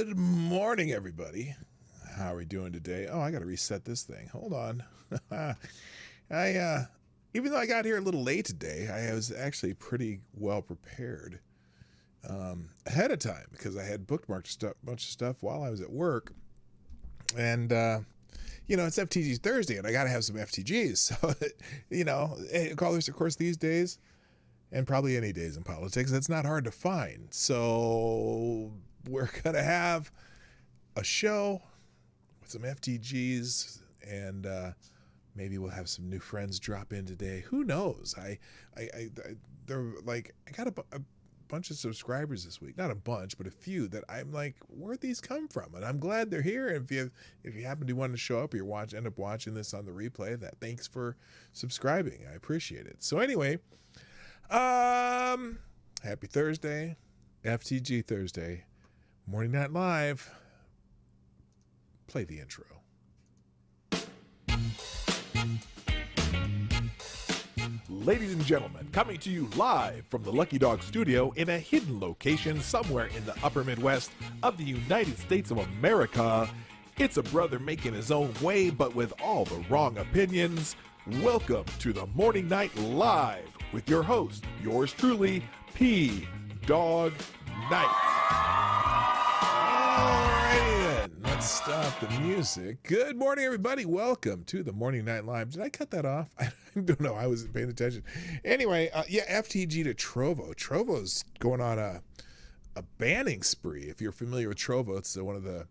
Good morning, everybody. How are we doing today? Oh, I got to reset this thing. Hold on. Even though I got here a little late today, I was actually pretty well prepared ahead of time because I had bookmarked a bunch of stuff while I was at work. And, it's FTG Thursday, and I got to have some FTGs. So, callers, of course, these days, and probably any days in politics, that's not hard to find. So we're going to have a show with some FTGs, and maybe we'll have some new friends drop in today. Who knows? I got a bunch of subscribers this week. Not a bunch, but a few that I'm like, where'd these come from? And I'm glad they're here. And if you happen to want to show up, or end up watching this on the replay, thanks for subscribing. I appreciate it. So anyway, happy Thursday, FTG Thursday, Morning Night Live. Play the intro. Ladies and gentlemen, coming to you live from the Lucky Dog studio in a hidden location somewhere in the upper Midwest of the United States of America, it's a brother making his own way, but with all the wrong opinions. Welcome to the Morning Night Live with your host, yours truly, PDawgKnight. Alrighty then, let's stop the music. Good morning, everybody. Welcome to the Morning Night Live. Did I cut that off? I don't know. I wasn't paying attention. Anyway, FTG to Trovo. Trovo's going on a banning spree. If you're familiar with Trovo, it's one of the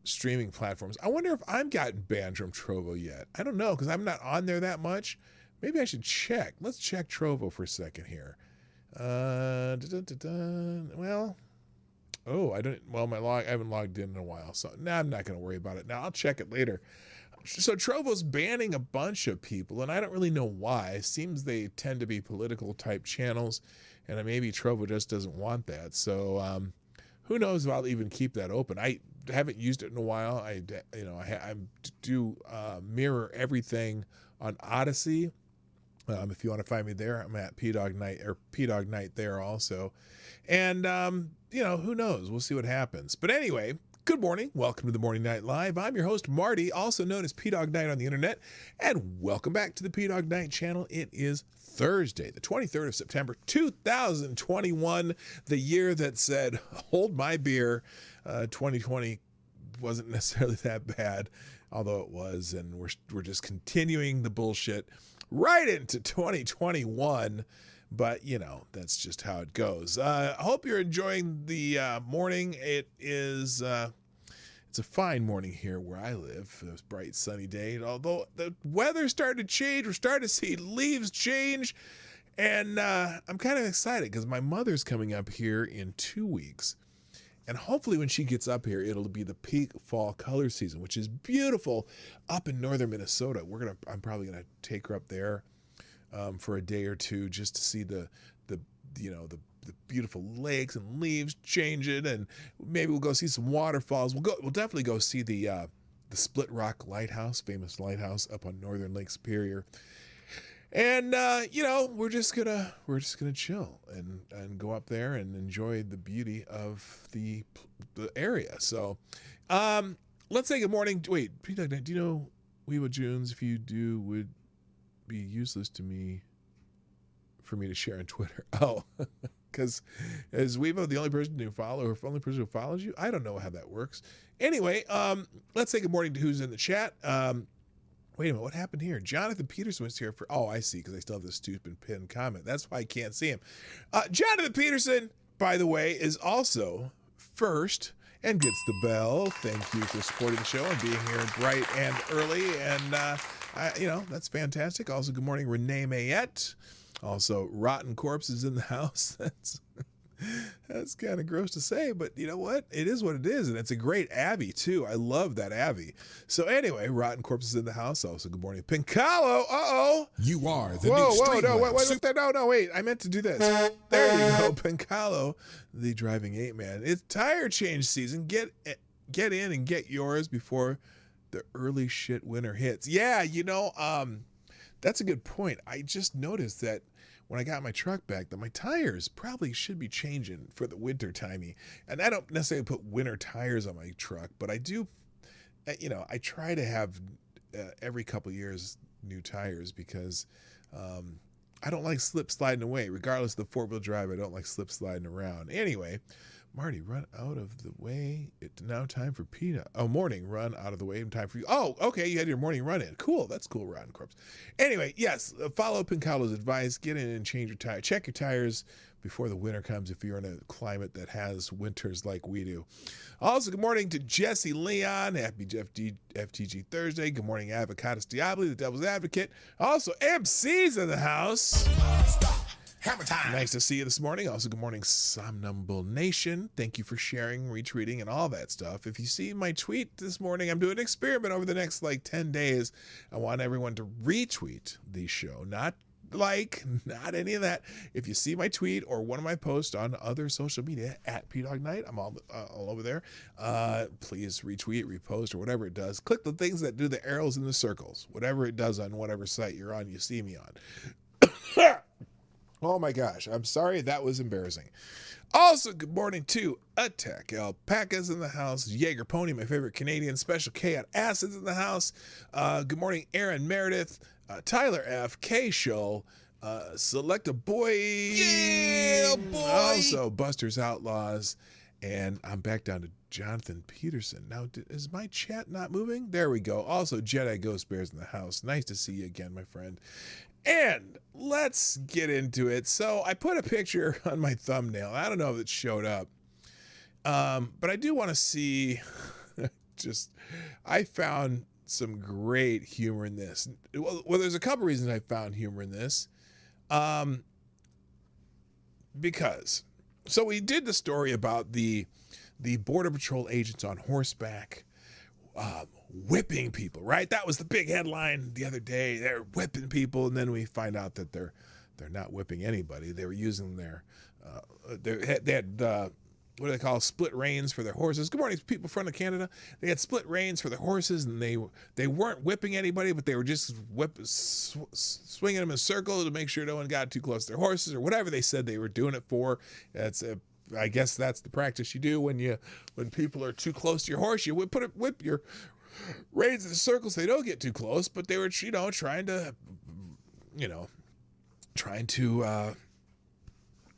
streaming platforms. I wonder if I've gotten banned from Trovo yet. I don't know, because I'm not on there that much. Maybe I should check. Let's check Trovo for a second here. I haven't logged in a while, so now I'm not going to worry about it. Now I'll check it later. So Trovo's banning a bunch of people, and I don't really know why. It seems they tend to be political type channels, and maybe Trovo just doesn't want that. So who knows if I'll even keep that open. I haven't used it in a while. I do mirror everything on Odyssey. If you want to find me there, I'm at PDawgKnight there also. And, who knows? We'll see what happens. But anyway, good morning. Welcome to the Morning Night Live. I'm your host, Marty, also known as PDawgKnight on the internet. And welcome back to the Dawg Knight Channel. It is Thursday, the 23rd of September, 2021, the year that said, hold my beer. 2020 wasn't necessarily that bad, although it was. And we're just continuing the bullshit right into 2021. But, that's just how it goes. I hope you're enjoying the morning. It's a fine morning here where I live. It was a bright, sunny day. Although the weather started to change, we're starting to see leaves change. And I'm kind of excited because my mother's coming up here in 2 weeks. And hopefully when she gets up here, it'll be the peak fall color season, which is beautiful up in northern Minnesota. I'm probably gonna take her up there for a day or two just to see the beautiful lakes and leaves changing, and maybe we'll go see some waterfalls. We'll definitely go see the Split Rock Lighthouse, famous lighthouse up on northern Lake Superior. And we're just gonna chill and go up there and enjoy the beauty of the area. So let's say good morning. Wait, do you know Weebo Junes? If you do, would be useless to me for me to share on Twitter. Oh, because is Weebo the only person who follows you? I don't know how that works. Anyway, let's say good morning to who's in the chat. Wait a minute, what happened here? Jonathan Peterson was here I see, because I still have this stupid pinned comment. That's why I can't see him. Jonathan Peterson, by the way, is also first and gets the bell. Thank you for supporting the show and being here bright and early. And, that's fantastic. Also, good morning, Renee Mayette. Also, Rotten Corpse is in the house. That's kind of gross to say, but you know what? It is what it is, and it's a great Abby, too. I love that Abby. So anyway, Rotten Corpse is in the house. Also, good morning, Pincalo. Uh-oh. You are the new streetwear. Wait. I meant to do this. There you go, Pincalo, the driving ape man. It's tire change season. Get in and get yours before the early shit winter hits. Yeah, that's a good point. I just noticed that when I got my truck back that my tires probably should be changing for the winter timey. And I don't necessarily put winter tires on my truck, but I do, I try to have every couple years new tires because I don't like slip sliding away. Regardless of the four-wheel drive, I don't like slip sliding around. Anyway, Marty, run out of the way. It's now time for PDawg. Oh, morning, run out of the way. Time for you. Oh, okay, you had your morning run in. Cool, that's cool, Rotten Corpse. Anyway, yes, follow Pincalo's advice. Get in and change your tire. Check your tires before the winter comes if you're in a climate that has winters like we do. Also, good morning to Jesse Leon. Happy FTG Thursday. Good morning, Avocados Diablo, the Devil's Advocate. Also, MC's in the house. Hammer time. Nice to see you this morning. Also, good morning, Somnambule Nation. Thank you for sharing, retweeting, and all that stuff. If you see my tweet this morning, I'm doing an experiment over the next 10 days. I want everyone to retweet the show, not any of that. If you see my tweet or one of my posts on other social media at PDawgKnight, I'm all over there. Please retweet, repost, or whatever it does. Click the things that do the arrows and the circles. Whatever it does on whatever site you're on, you see me on. Oh my gosh, I'm sorry, that was embarrassing. Also, good morning to Attack Alpacas in the house, Jaeger Pony, my favorite Canadian, Special K on Acids in the house. Good morning, Aaron Meredith, Tyler F, K Show, Select a Boy. Yeah, boy. Also, Buster's Outlaws. And I'm back down to Jonathan Peterson. Now, is my chat not moving? There we go. Also, Jedi Ghost Bears in the house. Nice to see you again, my friend. And let's get into it. So I put a picture on my thumbnail. I don't know if it showed up. But I do want to see I found some great humor in this. Well, there's a couple reasons I found humor in this. So we did the story about the Border Patrol agents on horseback whipping people, right? That was the big headline the other day. They're whipping people, and then we find out that they're not whipping anybody. They were using they had what do they call split reins for their horses. Good morning, people from Canada. They had split reins for their horses, and they weren't whipping anybody, but they were just swinging them in a circle to make sure no one got too close to their horses or whatever they said they were doing it for. I guess that's the practice you do when people are too close to your horse. You whip your reins in circles so they don't get too close, but they were trying to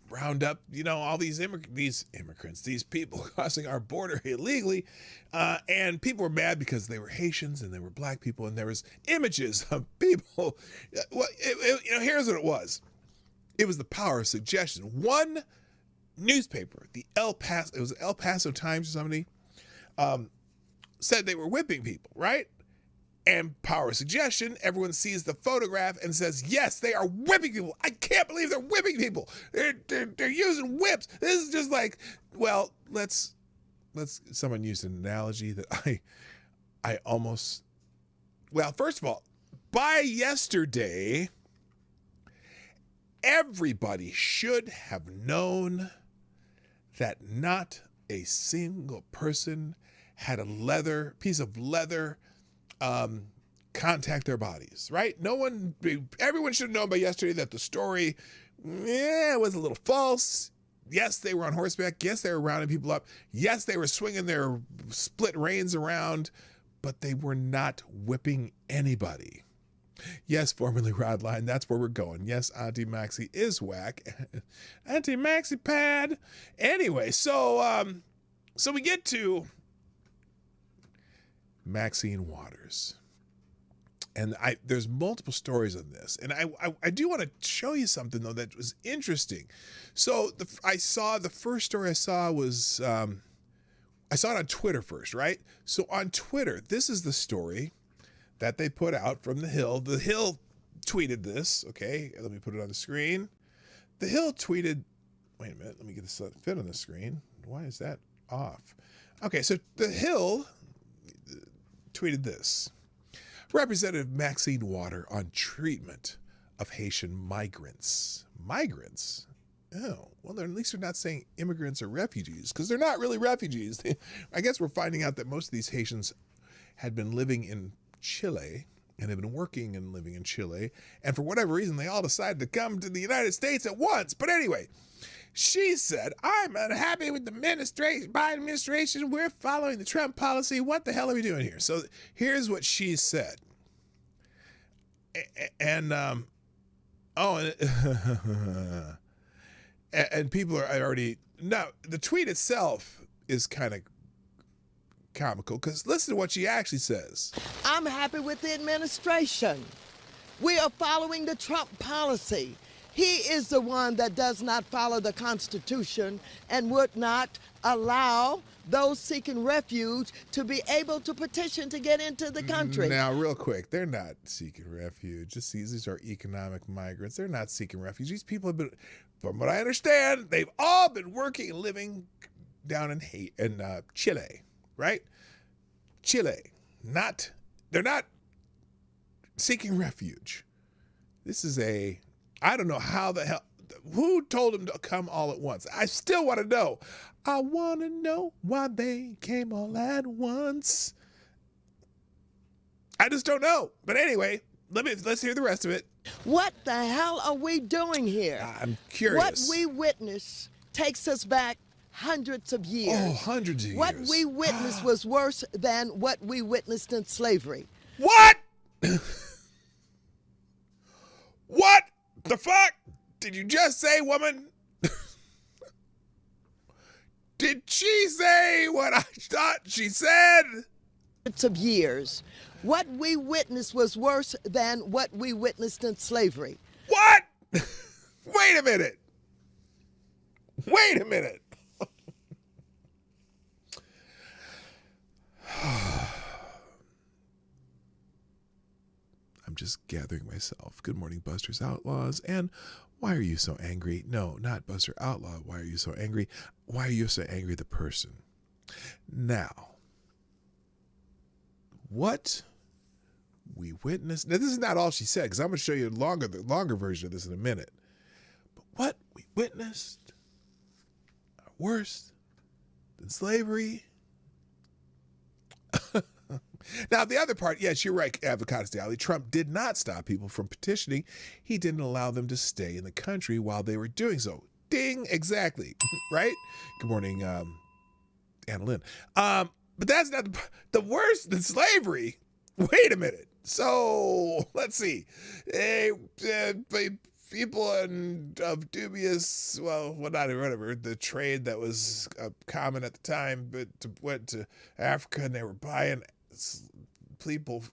round up all these immigrants, these people crossing our border illegally, and people were mad because they were Haitians and they were black people, and there was images of people. Well, here's what it was. It was the power of suggestion. One newspaper, El Paso Times or somebody, said they were whipping people, right? And power of suggestion, everyone sees the photograph and says, yes, they are whipping people. I can't believe they're whipping people. They're using whips. This is just let's someone used an analogy that I almost, first of all, by yesterday, everybody should have known that not a single person had a piece of leather contact their bodies, right? Everyone should have known by yesterday that the story, was a little false. Yes, they were on horseback. Yes, they were rounding people up. Yes, they were swinging their split reins around, but they were not whipping anybody. Yes, formerly Rodline, that's where we're going. Yes, Auntie Maxie is whack. Auntie Maxie pad. Anyway, so we get to Maxine Waters. And there's multiple stories on this. And I do want to show you something, though, that was interesting. So the first story I saw was, I saw it on Twitter first, right? So on Twitter, this is the story that they put out from The Hill. The Hill tweeted this, okay? Let me put it on the screen. The Hill tweeted, wait a minute, let me get this fit on the screen. Why is that off? Okay, so The Hill tweeted this. Representative Maxine Waters on treatment of Haitian migrants. Migrants? Oh, well, at least they're not saying immigrants or refugees, because they're not really refugees. I guess we're finding out that most of these Haitians had been living in Chile and have been working and living in Chile. And for whatever reason, they all decided to come to the United States at once. But anyway, she said, I'm unhappy with the Biden administration. We're following the Trump policy. What the hell are we doing here? So here's what she said. And people are already, now the tweet itself is kind of comical because listen to what she actually says. I'm happy with the administration. We are following the Trump policy. He is the one that does not follow the Constitution and would not allow those seeking refuge to be able to petition to get into the country. Now, real quick, they're not seeking refuge. These are economic migrants. They're not seeking refuge. These people have been, from what I understand, they've all been working and living down in Chile, right? Chile. They're not seeking refuge. This is I don't know how the hell, who told them to come all at once? I still want to know. I want to know why they came all at once. I just don't know. But anyway, let's hear the rest of it. What the hell are we doing here? I'm curious. What we witnessed takes us back hundreds of years. Oh, hundreds of years. What we witnessed was worse than what we witnessed in slavery. What? What the fuck did you just say, woman? Did she say what I thought she said? Hundreds of years. What we witnessed was worse than what we witnessed in slavery. What? Wait a minute. Wait a minute. I'm just gathering myself. Good morning, Busters Outlaws. And why are you so angry? No, not Buster Outlaw. Why are you so angry? Why are you so angry at the person? Now, what we witnessed. Now, this is not all she said, because I'm going to show you the longer version of this in a minute. But what we witnessed are worse than slavery. Now, the other part, yes, you're right, Avocados Daily. Trump did not stop people from petitioning. He didn't allow them to stay in the country while they were doing so. Ding, exactly, right? Good morning, Anna Lynn. But that's not the worst than slavery. Wait a minute. So, let's see. People of dubious, well, not whatever, the trade that was common at the time, but went to Africa and they were buying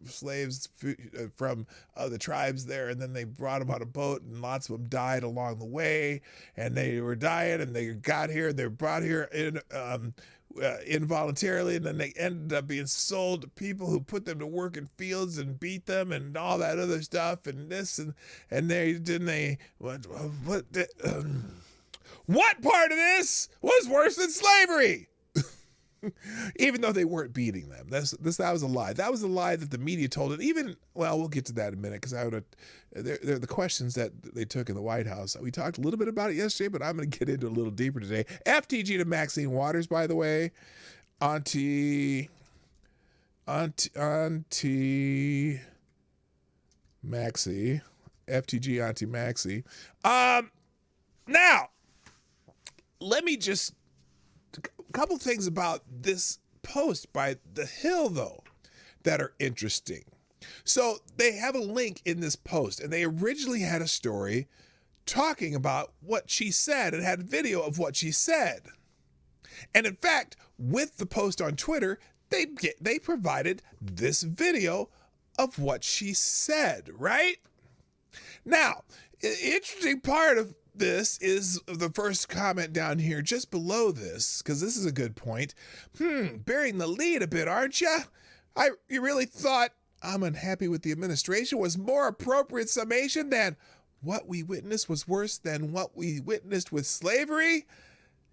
slaves from the tribes there, and then they brought them on a boat, and lots of them died along the way, and they were dying, and they got here, and they were brought here involuntarily, and then they ended up being sold to people who put them to work in fields and beat them and all that other stuff, and this and what part of this was worse than slavery? Even though they weren't beating them. That was a lie. That was a lie that the media told it. We'll get to that in a minute, because they're the questions that they took in the White House. We talked a little bit about it yesterday, but I'm going to get into it a little deeper today. FTG to Maxine Waters, by the way. Auntie Maxie. FTG Auntie Maxie. Now, let me just... couple things about this post by The Hill, though, that are interesting. So they have a link in this post, and they originally had a story talking about what she said and had video of what she said. And in fact, with the post on Twitter, they provided this video of what she said, right? Now, interesting part of this is the first comment down here just below this, because this is a good point. Bearing the lead a bit, aren't you? You really thought I'm unhappy with the administration was more appropriate summation than what we witnessed was worse than what we witnessed with slavery?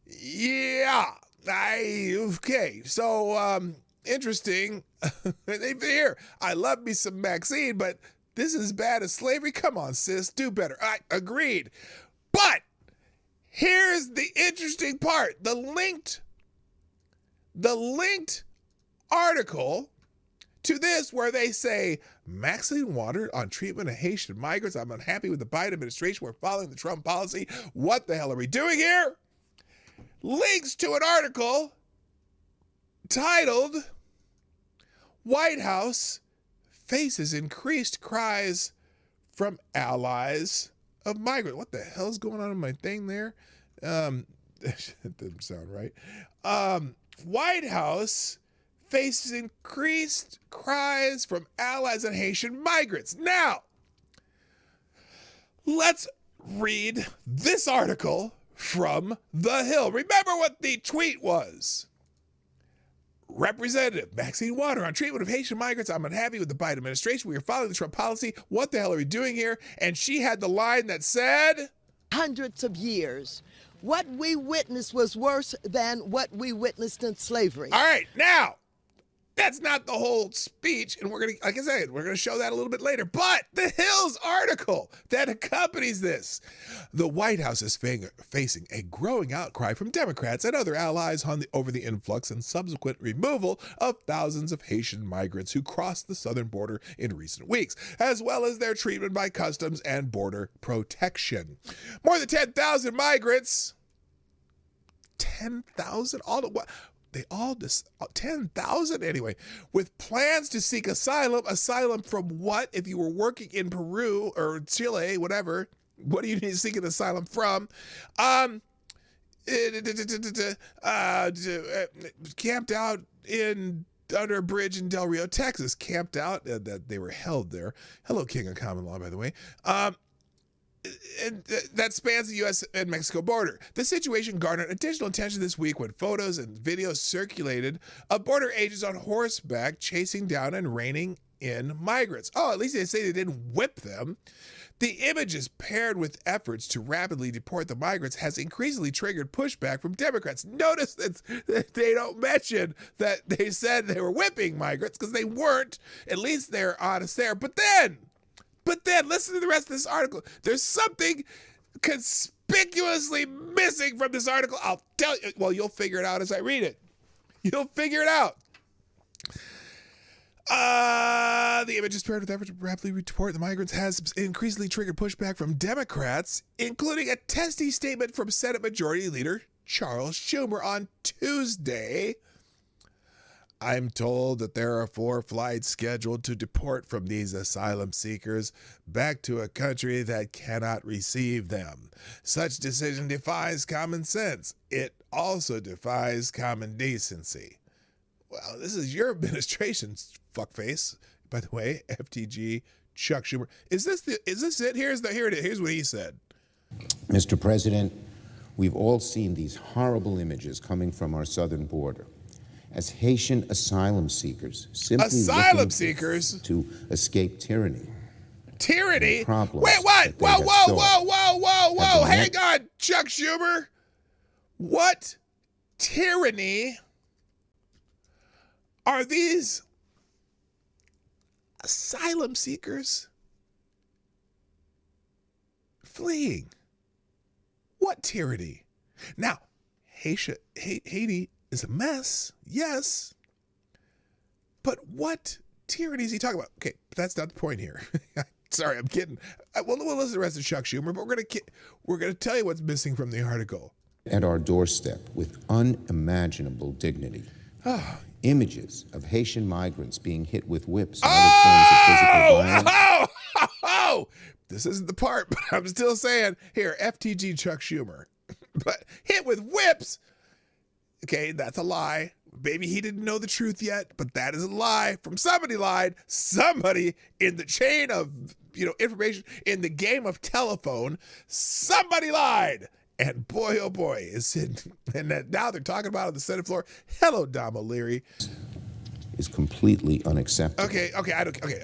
Yeah. Okay. So, interesting. Here, I love me some Maxine, but this is as bad as slavery? Come on, sis. Do better. I agreed. But here's the interesting part. The linked article to this where they say, Maxine Water on treatment of Haitian migrants. I'm unhappy with the Biden administration. We're following the Trump policy. What the hell are we doing here? Links to an article titled, White House Faces Increased Cries from Allies of Migrants. What the hell's going on in my thing there? That didn't sound right. White House faces increased cries from allies and Haitian migrants. Now, let's read this article from The Hill. Remember what the tweet was. Representative Maxine Water on treatment of Haitian migrants. I'm unhappy with the Biden administration. We are following the Trump policy. What the hell are we doing here? And she had the line that said, hundreds of years. What we witnessed was worse than what we witnessed in slavery. all right, now, that's not the whole speech, and we're going to, like I said, we're going to show that a little bit later. But the Hill's article that accompanies this, the White House is facing a growing outcry from Democrats and other allies over the influx and subsequent removal of thousands of Haitian migrants who crossed the southern border in recent weeks, as well as their treatment by Customs and Border Protection. More than 10,000 migrants, 10,000? They all just 10,000 anyway, with plans to seek asylum. Asylum from what? If you were working in Peru or Chile, whatever, what do you need to seek an asylum from? Camped out under a bridge in Del Rio, Texas. Camped out that they were held there. Hello, King of Common Law, by the way. And that spans the U.S. and Mexico border. The situation garnered additional attention this week when photos and videos circulated of border agents on horseback chasing down and reining in migrants. Oh, at least they say they didn't whip them. The images paired with efforts to rapidly deport the migrants has increasingly triggered pushback from Democrats. Notice that they don't mention that they said they were whipping migrants because they weren't. At least they're honest there. But then, listen to the rest of this article. There's something conspicuously missing from this article. I'll tell you. Well, you'll figure it out as I read it. You'll figure it out. The images paired with efforts to rapidly deport the migrants has increasingly triggered pushback from Democrats, including a testy statement from Senate Majority Leader Charles Schumer on Tuesday. I'm told that there are 4 flights scheduled to deport from these asylum seekers back to a country that cannot receive them. Such decision defies common sense. It also defies common decency. Well, this is your administration's fuckface, by the way. FTG, Chuck Schumer. Is this it? Here it is. Here's what he said. Mr. President, we've all seen these horrible images coming from our southern border. As Haitian asylum seekers, simply to escape tyranny. Tyranny? Wait, what? Whoa. Hang on, Chuck Schumer. What tyranny are these asylum seekers fleeing? What tyranny? Now, Haiti is a mess, yes, but what tyranny is he talking about? Okay, but that's not the point here. Sorry, I'm kidding. We'll listen to the rest of Chuck Schumer, but we're gonna tell you what's missing from the article. At our doorstep with unimaginable dignity. Images of Haitian migrants being hit with whips and other forms of physical violence. This isn't the part, but I'm still saying, here, FTG Chuck Schumer. But hit with whips. Okay, that's a lie. Maybe he didn't know the truth yet, but that is a lie. From somebody lied. Somebody in the chain of, information, in the game of telephone, somebody lied. And boy, oh boy, now they're talking about it on the Senate floor. Hello, Dom O'Leary. Is completely unacceptable. Okay.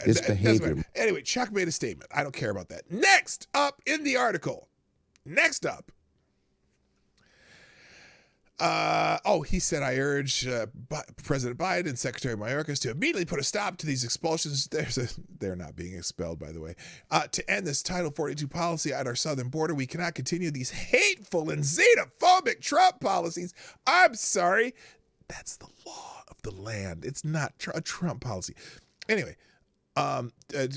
This behavior. Anyway, Chuck made a statement. I don't care about that. Next up in the article. He said, I urge President Biden and Secretary Mayorkas to immediately put a stop to these expulsions. They're not being expelled, by the way. To end this Title 42 policy at our southern border, we cannot continue these hateful and xenophobic Trump policies. I'm sorry. That's the law of the land. It's not a Trump policy. Anyway,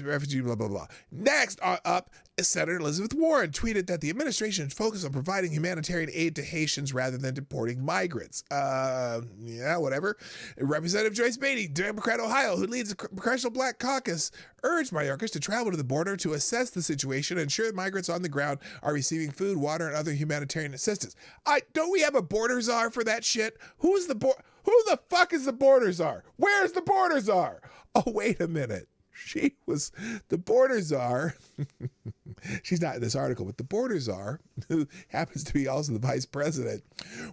refugee, blah, blah, blah. Next up, Senator Elizabeth Warren tweeted that the administration is focused on providing humanitarian aid to Haitians rather than deporting migrants. Yeah, whatever. Representative Joyce Beatty, Democrat Ohio, who leads the Congressional Black Caucus, urged Mayorkas to travel to the border to assess the situation and ensure migrants on the ground are receiving food, water, and other humanitarian assistance. Don't we have a border czar for that shit? Who the fuck is the border czar? Where's the border czar? Oh, wait a minute. She was the border czar. She's not in this article, but the border czar, who happens to be also the vice president,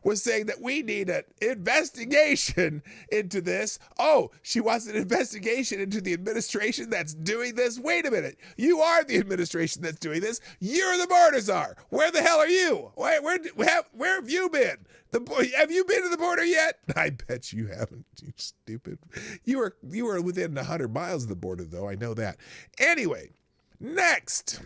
was saying that we need an investigation into this. Oh, she wants an investigation into the administration that's doing this. Wait a minute. You are the administration that's doing this. You're the border czar. Where the hell are you? Where have you been? Have you been to the border yet? I bet you haven't, you stupid. You were within 100 miles of the border, though. I know that. Anyway, next.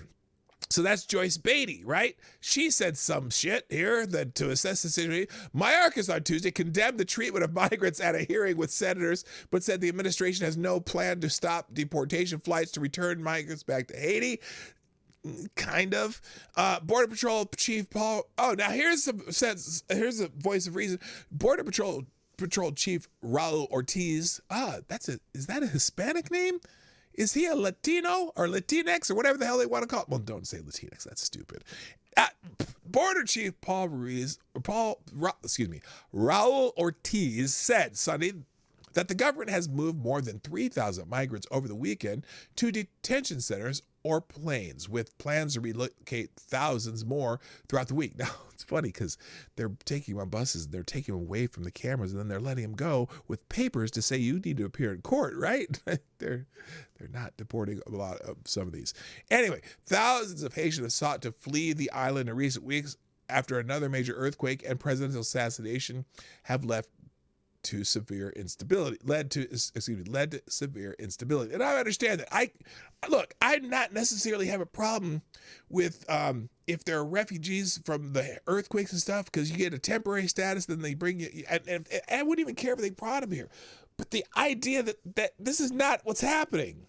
So that's Joyce Beatty, right? She said some shit here that to assess the situation. Mayorkas on Tuesday condemned the treatment of migrants at a hearing with senators, but said the administration has no plan to stop deportation flights to return migrants back to Haiti. Kind of. Border Patrol Chief Paul. Oh, now here's a voice of reason. Border Patrol Chief Raul Ortiz. Is that a Hispanic name? Is he a Latino or Latinx or whatever the hell they want to call it? Well, don't say Latinx. That's stupid. Border Chief Raul Ortiz said Sunday that the government has moved more than 3,000 migrants over the weekend to detention centers or planes, with plans to relocate thousands more throughout the week. Now, it's funny because they're taking them on buses, they're taking them away from the cameras, and then they're letting them go with papers to say you need to appear in court, right? They're not deporting a lot of some of these. Anyway, thousands of Haitians have sought to flee the island in recent weeks after another major earthquake and presidential assassination have led to severe instability. And I understand that. I not necessarily have a problem with if there are refugees from the earthquakes and stuff, because you get a temporary status, then they bring you, and I wouldn't even care if they brought them here. But the idea that this is not what's happening.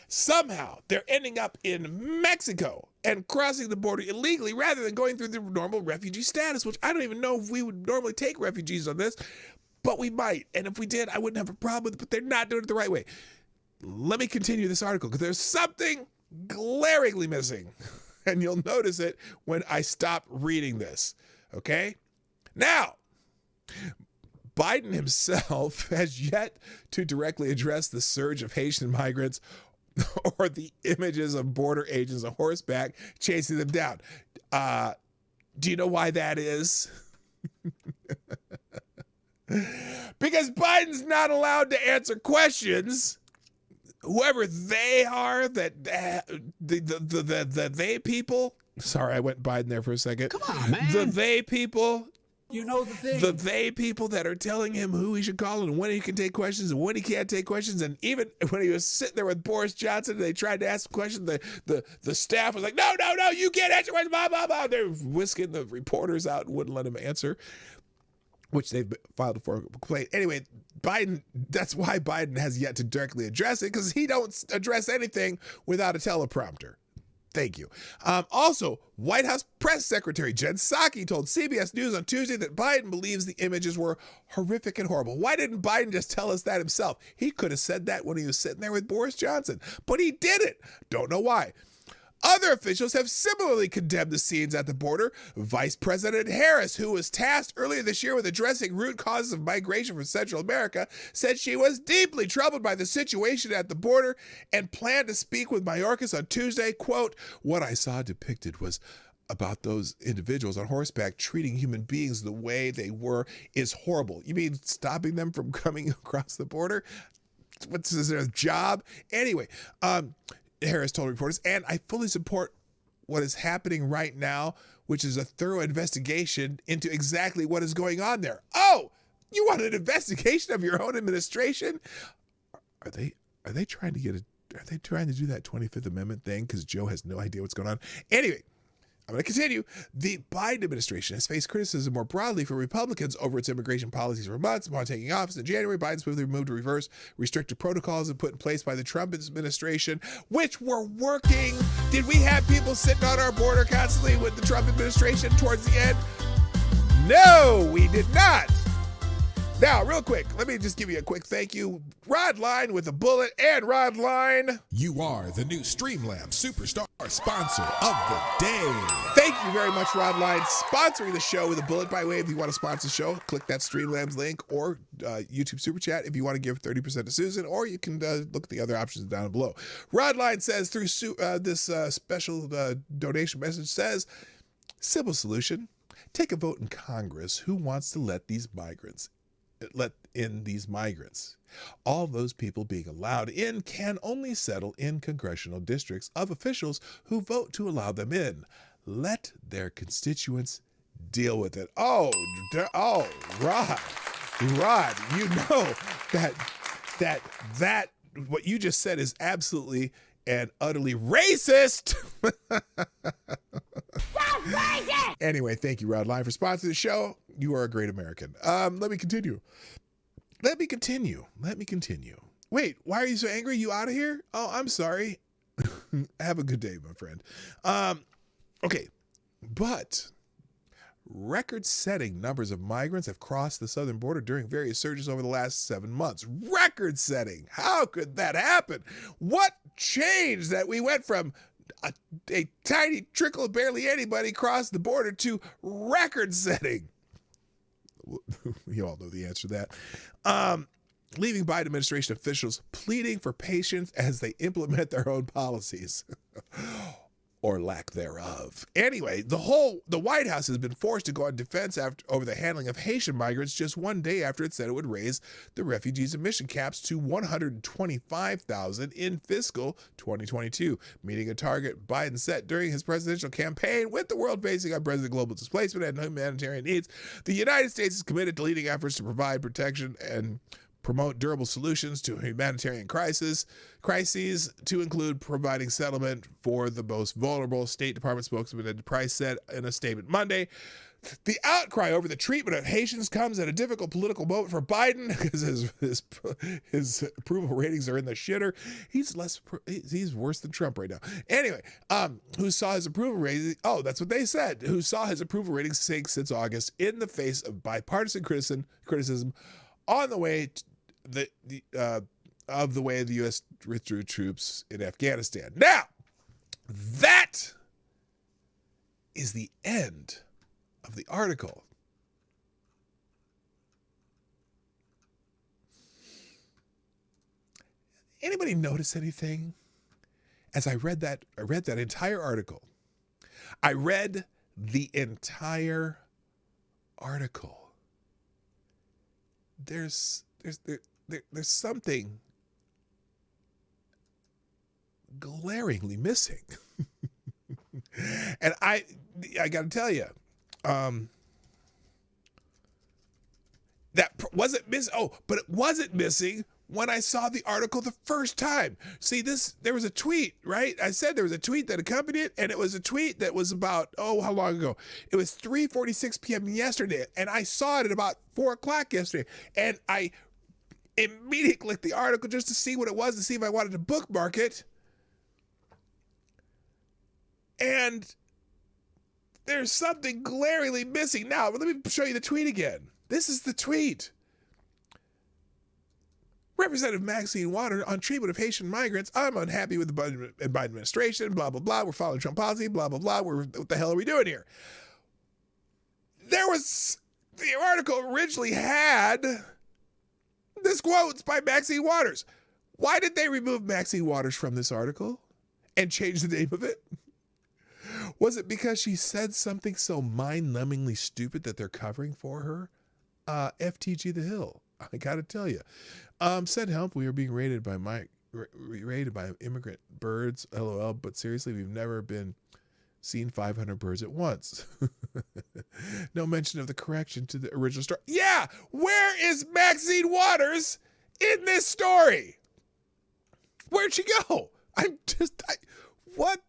Somehow they're ending up in Mexico and crossing the border illegally rather than going through the normal refugee status, which I don't even know if we would normally take refugees on this. But we might, and if we did, I wouldn't have a problem with it, but they're not doing it the right way. Let me continue this article, because there's something glaringly missing, and you'll notice it when I stop reading this, okay? Now, Biden himself has yet to directly address the surge of Haitian migrants or the images of border agents on horseback chasing them down. Do you know why that is? Because Biden's not allowed to answer questions. Whoever they are, that the they people. Sorry, I went Biden there for a second. Come on, man. The they people. You know the thing. The they people that are telling him who he should call and when he can take questions and when he can't take questions. And even when he was sitting there with Boris Johnson and they tried to ask questions, the staff was like, no, you can't answer questions, blah, blah, blah. They're whisking the reporters out and wouldn't let him answer, which they've filed a formal complaint. Anyway, Biden, that's why Biden has yet to directly address it, because he don't address anything without a teleprompter. Thank you. Also, White House Press Secretary Jen Psaki told CBS News on Tuesday that Biden believes the images were horrific and horrible. Why didn't Biden just tell us that himself? He could have said that when he was sitting there with Boris Johnson, but he didn't. Don't know why. Other officials have similarly condemned the scenes at the border. Vice President Harris, who was tasked earlier this year with addressing root causes of migration from Central America, said she was deeply troubled by the situation at the border and planned to speak with Mayorkas on Tuesday. Quote, "What I saw depicted was about those individuals on horseback treating human beings the way they were is horrible." You mean stopping them from coming across the border? What's their job? Anyway, Harris told reporters, and I fully support what is happening right now, which is a thorough investigation into exactly what is going on there. Oh, you want an investigation of your own administration? Are they trying to do that 25th Amendment thing because Joe has no idea what's going on? Anyway, I'm going to continue. The Biden administration has faced criticism more broadly from Republicans over its immigration policies for months. Upon taking office in January, Biden swiftly moved to reverse restrictive protocols and put in place by the Trump administration, which were working. Did we have people sitting on our border constantly with the Trump administration towards the end? No, we did not. Now, real quick, let me just give you a quick thank you. Rod Line with a bullet, and Rod Line. You are the new Streamlabs Superstar sponsor of the day. Thank you very much, Rod Line, sponsoring the show with a bullet. By the way, if you want to sponsor the show, click that Streamlabs link or YouTube Super Chat if you want to give 30% to Susan, or you can look at the other options down below. Rod Line says through this special donation message says, simple solution, take a vote in Congress who wants to let in these migrants. All those people being allowed in can only settle in congressional districts of officials who vote to allow them in. Let their constituents deal with it. Oh, Rod, you know that what you just said is absolutely and utterly racist. Anyway, thank you, Rod Line, for sponsoring the show. You are a great American. Let me continue. Wait, why are you so angry? You out of here? Oh, I'm sorry. Have a good day, my friend. Okay, but record-setting numbers of migrants have crossed the southern border during various surges over the last 7 months. Record-setting. How could that happen? What changed that we went from a tiny trickle of barely anybody crossed the border to record-setting? You all know the answer to that. Leaving Biden administration officials pleading for patience as they implement their own policies. Or lack thereof. Anyway, the White House has been forced to go on defense over the handling of Haitian migrants just one day after it said it would raise the refugees emission caps to 125,000 in fiscal 2022, meeting a target Biden set during his presidential campaign. With the world facing unprecedented global displacement and humanitarian needs, the United States is committed to leading efforts to provide protection and promote durable solutions to humanitarian crises, to include providing settlement for the most vulnerable. State Department spokesman Ed Price said in a statement Monday. The outcry over the treatment of Haitians comes at a difficult political moment for Biden because his approval ratings are in the shitter. He's worse than Trump right now. Anyway, who saw his approval ratings? Oh, that's what they said. Who saw his approval ratings sink since August in the face of bipartisan criticism on the way the way the U.S. withdrew troops in Afghanistan. Now, that is the end of the article. Anybody notice anything? As I read that entire article. I read the entire article. There's something glaringly missing. And I got to tell you, that wasn't missing. Oh, but it wasn't missing when I saw the article the first time. See, there was a tweet, right? I said there was a tweet that accompanied it, and it was a tweet that was about, how long ago? It was 3:46 p.m. yesterday, and I saw it at about 4 o'clock yesterday, and I immediately clicked the article just to see what it was, to see if I wanted to bookmark it. And there's something glaringly missing. Now, let me show you the tweet again. This is the tweet. Representative Maxine Waters on treatment of Haitian migrants. I'm unhappy with the Biden administration, blah, blah, blah. We're following Trump policy, blah, blah, blah. What the hell are we doing here? The article originally had this quote by Maxine Waters. Why did they remove Maxine Waters from this article and change the name of it? Was it because she said something so mind-numbingly stupid that they're covering for her? FTG the Hill. I got to tell you. Send help. We are being raided by immigrant birds. LOL. But seriously, we've never been seen 500 birds at once. No mention of the correction to the original story. Yeah, where is Maxine Waters in this story? Where'd she go? What?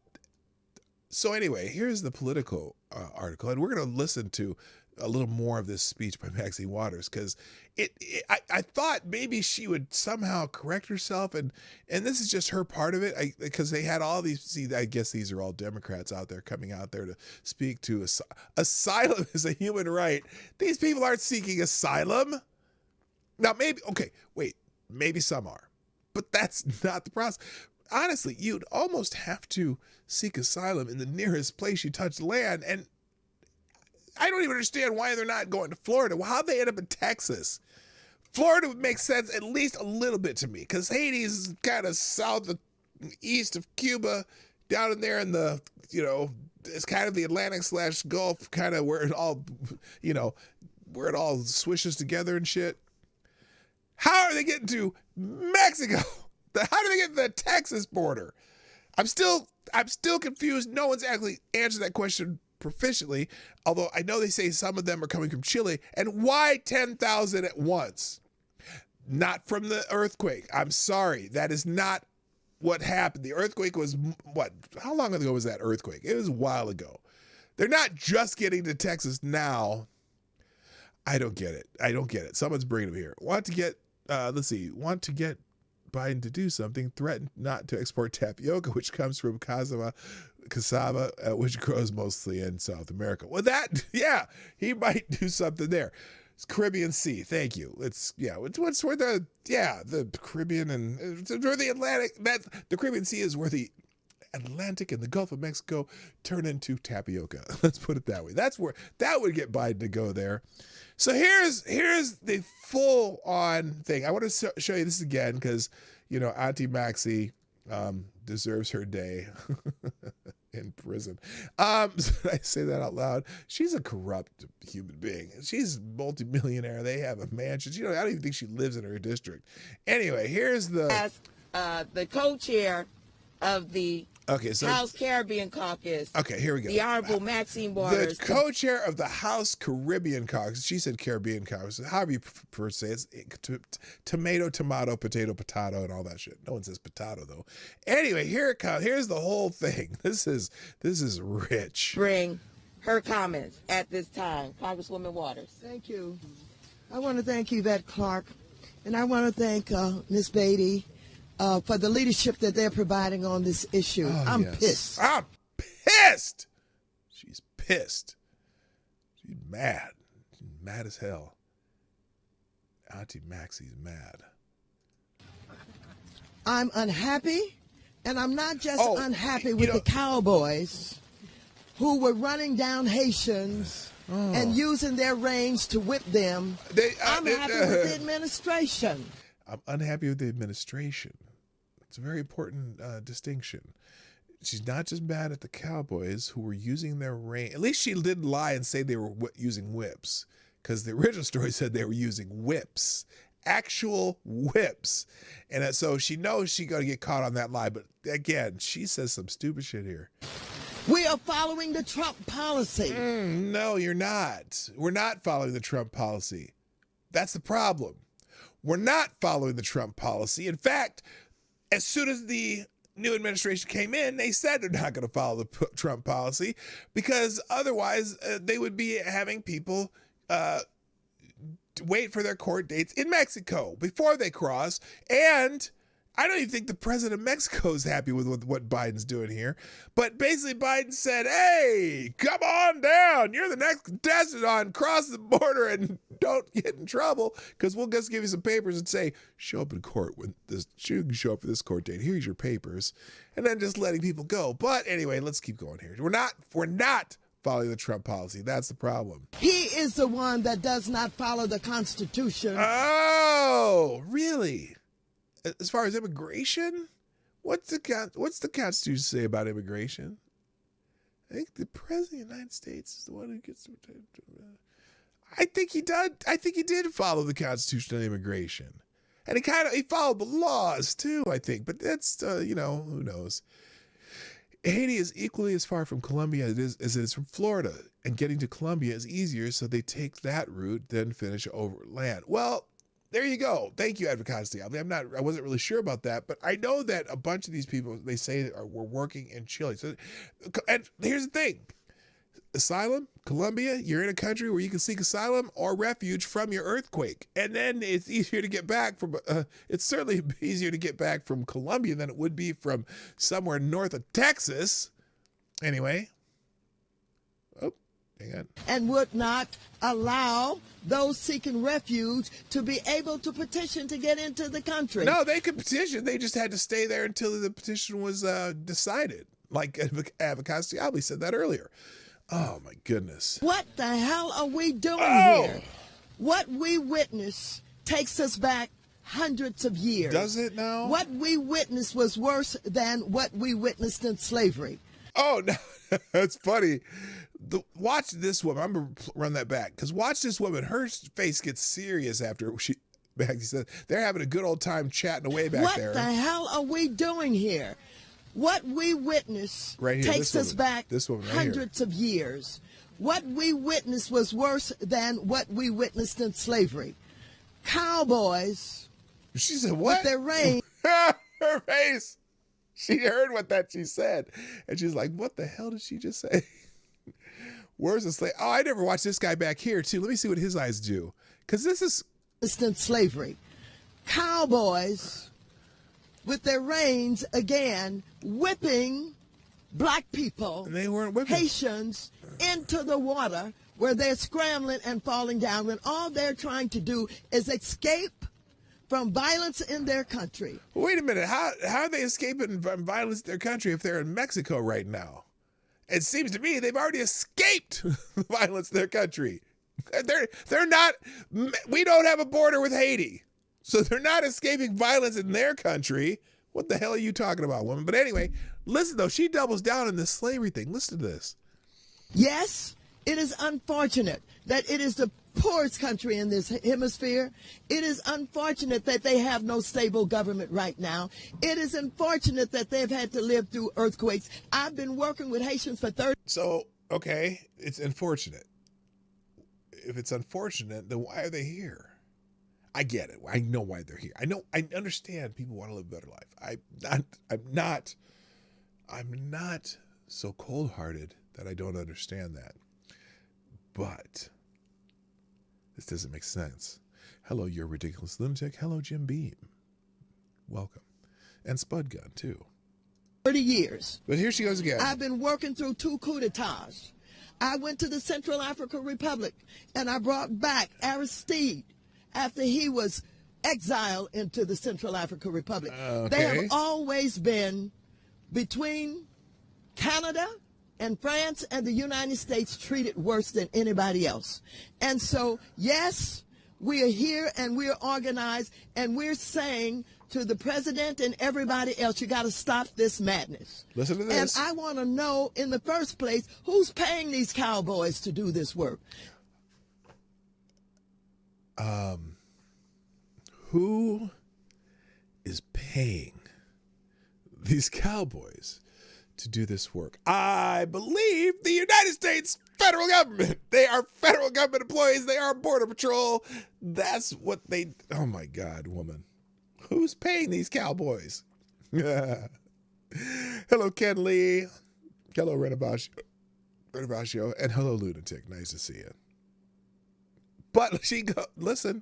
So anyway, here's the Politico article, and we're going to listen to a little more of this speech by Maxine Waters, because I thought maybe she would somehow correct herself, and this is just her part of it, because they had all these. See, I guess these are all Democrats out there coming out there to speak to asylum is a human right. These people aren't seeking asylum. Now maybe some are, but that's not the process. Honestly, you'd almost have to seek asylum in the nearest place you touch land, and I don't even understand why they're not going to Florida. Well, how'd they end up in Texas? Florida would make sense at least a little bit to me, because Haiti is kind of east of Cuba, down in there in the, it's kind of the Atlantic/Gulf, kind of where it all, where it all swishes together and shit. How are they getting to Mexico? How do they get to the Texas border? I'm still confused. No one's actually answered that question proficiently, although I know they say some of them are coming from Chile. And why 10,000 at once? Not from the earthquake. I'm sorry. That is not what happened. The earthquake was what? How long ago was that earthquake? It was a while ago. They're not just getting to Texas now. I don't get it. Someone's bringing them here. Want to get Biden to do something, threatened not to export tapioca, which comes from cassava, which grows mostly in South America. Well, he might do something there. It's Caribbean Sea. Thank you. It's where the Caribbean and where the Atlantic. The Caribbean Sea is where the Atlantic and the Gulf of Mexico turn into tapioca. Let's put it that way. That's where that would get Biden to go there. So here's the full on thing. I want to show you this again because, Auntie Maxie deserves her day in prison. I say that out loud. She's a corrupt human being. She's multimillionaire. They have a mansion. I don't even think she lives in her district. Anyway, here's the co-chair of the House Caribbean Caucus. Okay, here we go. The Honorable Maxine Waters. The co-chair of the House Caribbean Caucus. She said Caribbean Caucus. However you prefer to say it. It's tomato, potato, and all that shit. No one says potato, though. Anyway, here it comes. Here's the whole thing. This is rich. Bring her comments at this time. Congresswoman Waters. Thank you. I want to thank Yvette Clarke, and I want to thank Ms. Beatty, for the leadership that they're providing on this issue. I'm pissed. I'm pissed. She's pissed. She's mad. She's mad as hell. Auntie Maxie's mad. I'm unhappy, and I'm not just unhappy with the cowboys who were running down Haitians and using their reins to whip them. I'm happy with the administration. I'm unhappy with the administration. It's a very important distinction. She's not just mad at the cowboys who were using their reign. At least she didn't lie and say they were using whips, because the original story said they were using whips, actual whips. And so she knows she's going to get caught on that lie. But again, she says some stupid shit here. We are following the Trump policy. No, you're not. We're not following the Trump policy. That's the problem. We're not following the Trump policy. In fact, as soon as the new administration came in, they said they're not going to follow the Trump policy because otherwise they would be having people wait for their court dates in Mexico before they cross. And I don't even think the president of Mexico is happy with what Biden's doing here. But basically Biden said, hey, come on down. You're the next contestant on cross the border and don't get in trouble because we'll just give you some papers and say, show up in court when you can show up for this court date. Here's your papers. And then just letting people go. But anyway, let's keep going here. We're not following the Trump policy. That's the problem. He is the one that does not follow the Constitution. Oh, really? As far as immigration, what's the Constitution say about immigration? I think the president of the United States is the one who gets to. I think he did. I think he did follow the Constitution on immigration, and he followed the laws too. I think, but that's who knows. Haiti is equally as far from Colombia as it is from Florida, and getting to Colombia is easier, so they take that route, then finish over land. Well, there you go. Thank you, Advocacy. I wasn't really sure about that, but I know that a bunch of these people, they say were working in Chile. So, and here's the thing. Asylum, Colombia, you're in a country where you can seek asylum or refuge from your earthquake. And then it's easier to get back from, it's certainly easier to get back from Colombia than it would be from somewhere north of Texas. Anyway. Oh, hang on. And would not allow those seeking refuge to be able to petition to get into the country. No, they could petition. They just had to stay there until the petition was decided. Like Advocacy said that earlier. Oh, my goodness. What the hell are we doing here? What we witnessed takes us back hundreds of years. Does it now? What we witnessed was worse than what we witnessed in slavery. Oh, no, that's funny. Watch this woman. I'm going to run that back. Because watch this woman. Her face gets serious after she said they're having a good old time chatting away back there. What the hell are we doing here? What we witnessed right here, takes us back hundreds of years. What we witnessed was worse than what we witnessed in slavery. Cowboys. She said what? With their reins. Her face. She heard she said. And she's like, what the hell did she just say? Where's the slave? Oh, I never watched this guy back here, too. Let me see what his eyes do. Because this is... in slavery. Cowboys with their reins again whipping black people, and they weren't whipping Haitians, into the water where they're scrambling and falling down when all they're trying to do is escape from violence in their country. Wait a minute. How are they escaping from violence in their country if they're in Mexico right now? It seems to me they've already escaped violence in their country. They're not, we don't have a border with Haiti. So they're not escaping violence in their country. What the hell are you talking about, woman? But anyway, listen, though. She doubles down on this slavery thing. Listen to this. Yes, it is unfortunate that it is the poorest country in this hemisphere. It is unfortunate that they have no stable government right now. It is unfortunate that they've had to live through earthquakes. I've been working with Haitians for 30. So, okay, it's unfortunate. If it's unfortunate, then why are they here? I get it. I know why they're here. I understand people want to live a better life. I'm not so cold-hearted that I don't understand that. But this doesn't make sense. Hello, you're a ridiculous lunatic. Hello, Jim Beam. Welcome. And Spud Gun, too. 30 years. But here she goes again. I've been working through 2 coups d'etats. I went to the Central African Republic, and I brought back Aristide after he was exiled into the Central African Republic. Okay. They have always been between Canada and France and the United States treated worse than anybody else. And so, yes, we are here and we're organized and we're saying to the president and everybody else, you got to stop this madness. Listen to this. And I want to know in the first place, who's paying these cowboys to do this work? Who is paying these cowboys to do this work? I believe the United States federal government. They are federal government employees. They are Border Patrol. That's what they... Oh, my God, woman. Who's paying these cowboys? Hello, Ken Lee. Hello, Renovaccio. And hello, Lunatic. Nice to see you. But listen.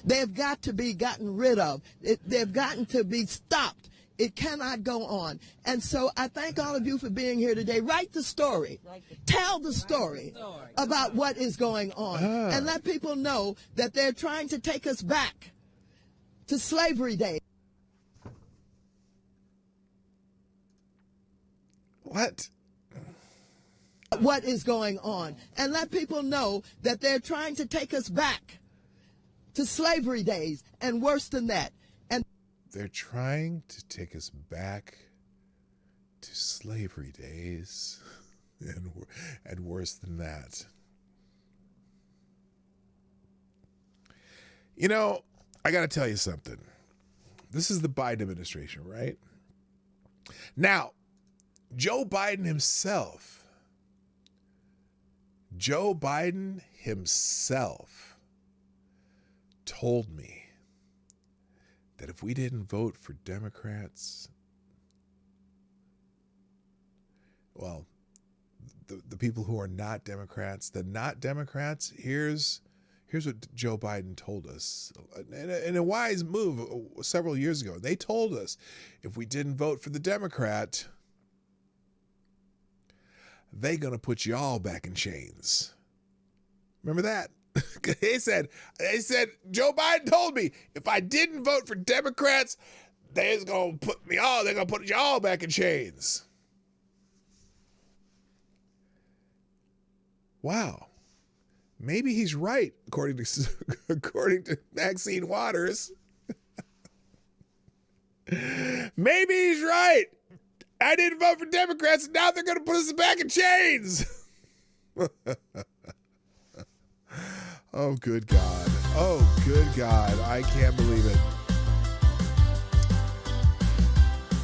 They've got to be gotten rid of. They've gotten to be stopped. It cannot go on. And so I thank all of you for being here today. Write the story. Tell the story about what is going on. And let people know that they're trying to take us back to slavery days. What? What is going on? And let people know that they're trying to take us back to slavery days and worse than that. And they're trying to take us back to slavery days and worse than that. You know, I got to tell you something. This is the Biden administration, right? Now, Joe Biden himself told me that if we didn't vote for Democrats, well, the people who are not Democrats, the not Democrats, here's what Joe Biden told us in a wise move several years ago. They told us if we didn't vote for the Democrat, they gonna put you all back in chains. Remember that? They said, Joe Biden told me if I didn't vote for Democrats, they're gonna put you all back in chains. Wow. Maybe he's right, according to Maxine Waters. Maybe he's right. I didn't vote for Democrats, and now they're going to put us back in chains. Oh, good God. Oh, good God. I can't believe it.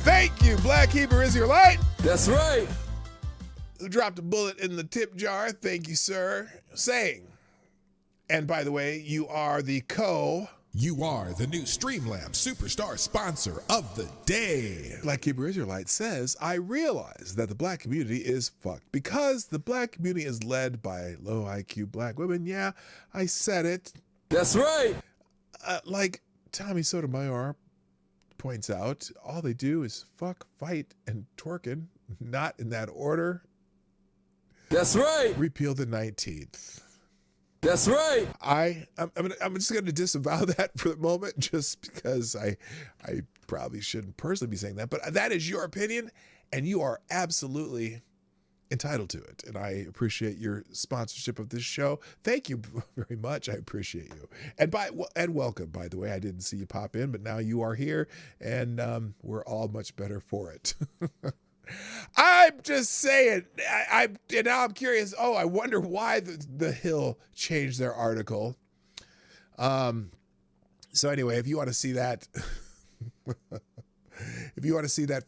Thank you, Black Hebrew Israelite. That's right. Who dropped a bullet in the tip jar. Thank you, sir. Saying, and by the way, you are the You are the new Streamlabs Superstar Sponsor of the Day. Black Hebrew Israelite says, I realize that the black community is fucked because the black community is led by low IQ black women. Yeah, I said it. That's right. Like Tommy Sotomayor points out, all they do is fuck, fight, and twerking. Not in that order. That's right. Repeal the 19th. That's right. I'm just going to disavow that for the moment, just because I probably shouldn't personally be saying that. But that is your opinion, and you are absolutely entitled to it. And I appreciate your sponsorship of this show. Thank you very much. I appreciate you. And welcome, by the way. I didn't see you pop in, but now you are here, and we're all much better for it. I'm just saying, and now I'm curious. Oh, I wonder why the Hill changed their article. So anyway, if you want to see that,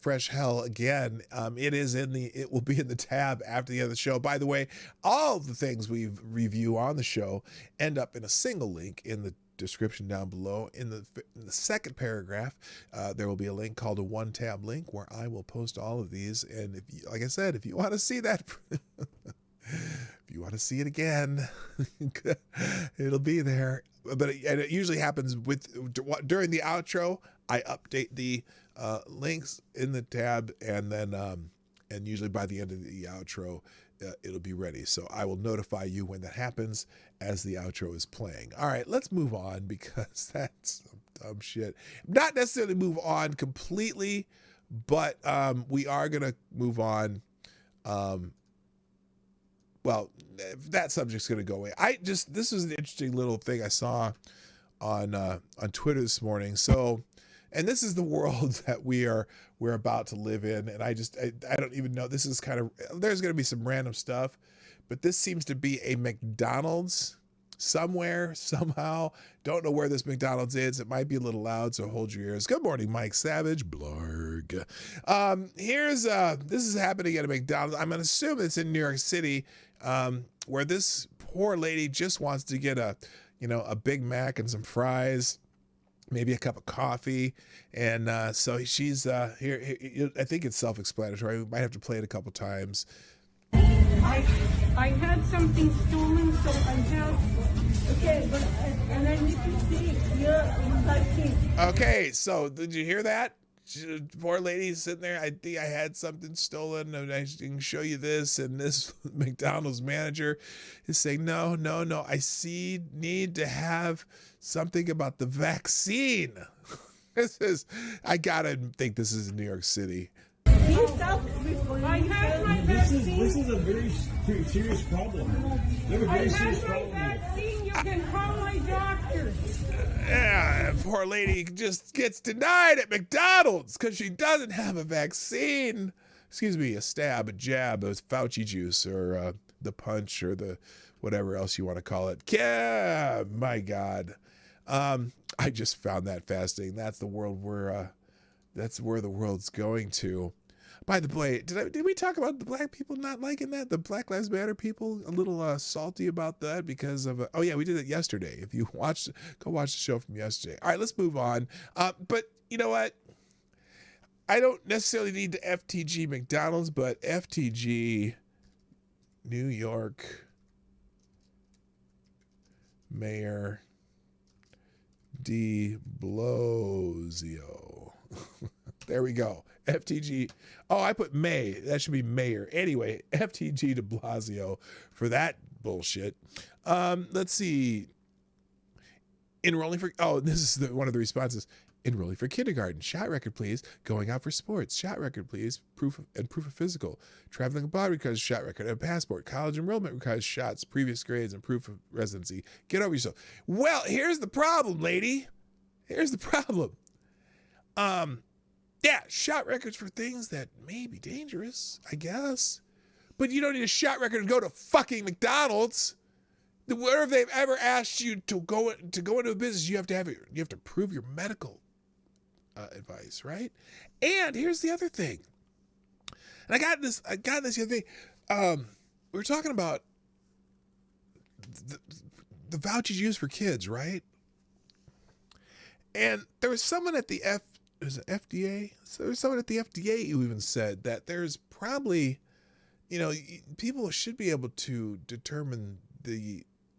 fresh hell again, it will be in the tab after the end of the show. By the way, all the things we review on the show end up in a single link in the description down below. In the second paragraph, there will be a link called a one-tab link where I will post all of these. And like I said, if you want to see that, if you want to see it again, it'll be there. But it usually happens during the outro. I update the links in the tab, and then and usually by the end of the outro, it'll be ready. So I will notify you when that happens as the outro is playing. All right, let's move on, because that's some dumb shit. Not necessarily move on completely, but we are going to move on. Well, that subject's going to go away. This was an interesting little thing I saw on Twitter this morning. So, and this is the world that we're about to live in. And I don't even know. This is there's going to be some random stuff, but this seems to be a McDonald's somewhere, somehow. Don't know where this McDonald's is. It might be a little loud, so hold your ears. Good morning, Mike Savage. Blarg. This is happening at a McDonald's. I'm going to assume it's in New York City, where this poor lady just wants to get a Big Mac and some fries, maybe a cup of coffee. And so she's here. I think it's self-explanatory. We might have to play it a couple times. I had something stolen, so I have. Okay, but and then you can see you're Okay, so did you hear that? Poor lady sitting there. I think I had something stolen, and I can show you this. And this McDonald's manager is saying, no. Need to have something about the vaccine. I gotta think this is in New York City. I had my vaccine. This is a very serious problem. You have a very serious problem. I had my vaccine. You can call my doctor. Yeah, poor lady just gets denied at McDonald's because she doesn't have a vaccine. Excuse me, a jab, a Fauci juice, or the punch, or the whatever else you want to call it. Yeah, my God. I just found that fascinating. That's the world that's where the world's going to. By the way, did we talk about the black people not liking that? The Black Lives Matter people a little salty about that because of oh yeah, we did it yesterday. If you watched, go watch the show from yesterday. All right, let's move on. But you know what? I don't necessarily need the FTG McDonald's, but FTG New York Mayor de Blasio. There we go. FTG. Oh, I put May. That should be mayor. Anyway, FTG de Blasio for that bullshit. Let's see. Enrolling for, oh, this is one of the responses. Enrolling for kindergarten. Shot record, please. Going out for sports. Shot record, please. Proof of physical. Traveling abroad requires shot record and passport. College enrollment requires shots, previous grades, and proof of residency. Get over yourself. Well, here's the problem, lady. Here's the problem. Yeah, shot records for things that may be dangerous, I guess. But you don't need a shot record to go to fucking McDonald's. Where if they've ever asked you to go into a business, you have to prove your medical advice, right? And here's the other thing. And I got this the other thing. We were talking about the vouchers used for kids, right? And there was someone at the FDA? So there's someone at the FDA who even said that there's probably, people should be able to determine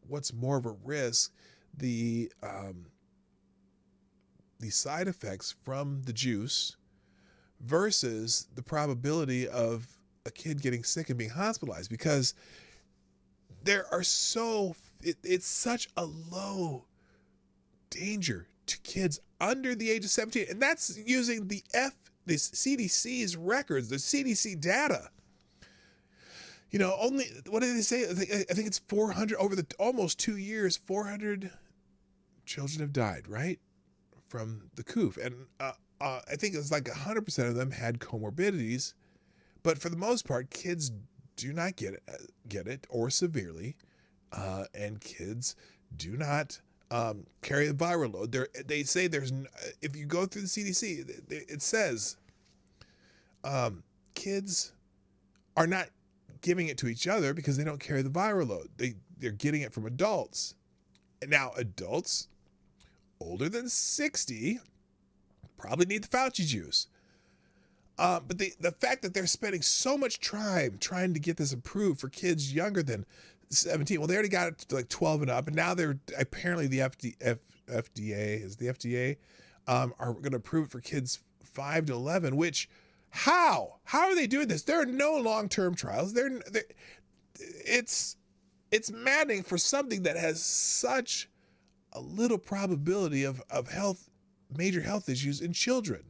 what's more of a risk, the side effects from the juice versus the probability of a kid getting sick and being hospitalized, because it's such a low danger to kids under the age of 17. And that's using the CDC's records, the CDC data. Only, what did they say? I think it's 400 over the almost 2 years, 400 children have died, right? From the coof. And I think it's like 100% of them had comorbidities. But for the most part, kids do not get it or severely. And kids do not carry the viral load. They say if you go through the CDC, it says kids are not giving it to each other because they don't carry the viral load. They're getting it from adults. And now adults older than 60 probably need the Fauci juice. But the fact that they're spending so much time trying to get this approved for kids younger than 17. Well, they already got it to like 12 and up, and now they're apparently the FDA are going to approve it for kids 5 to 11. Which how are they doing this? There are no long-term trials. It's maddening for something that has such a little probability of major health issues in children.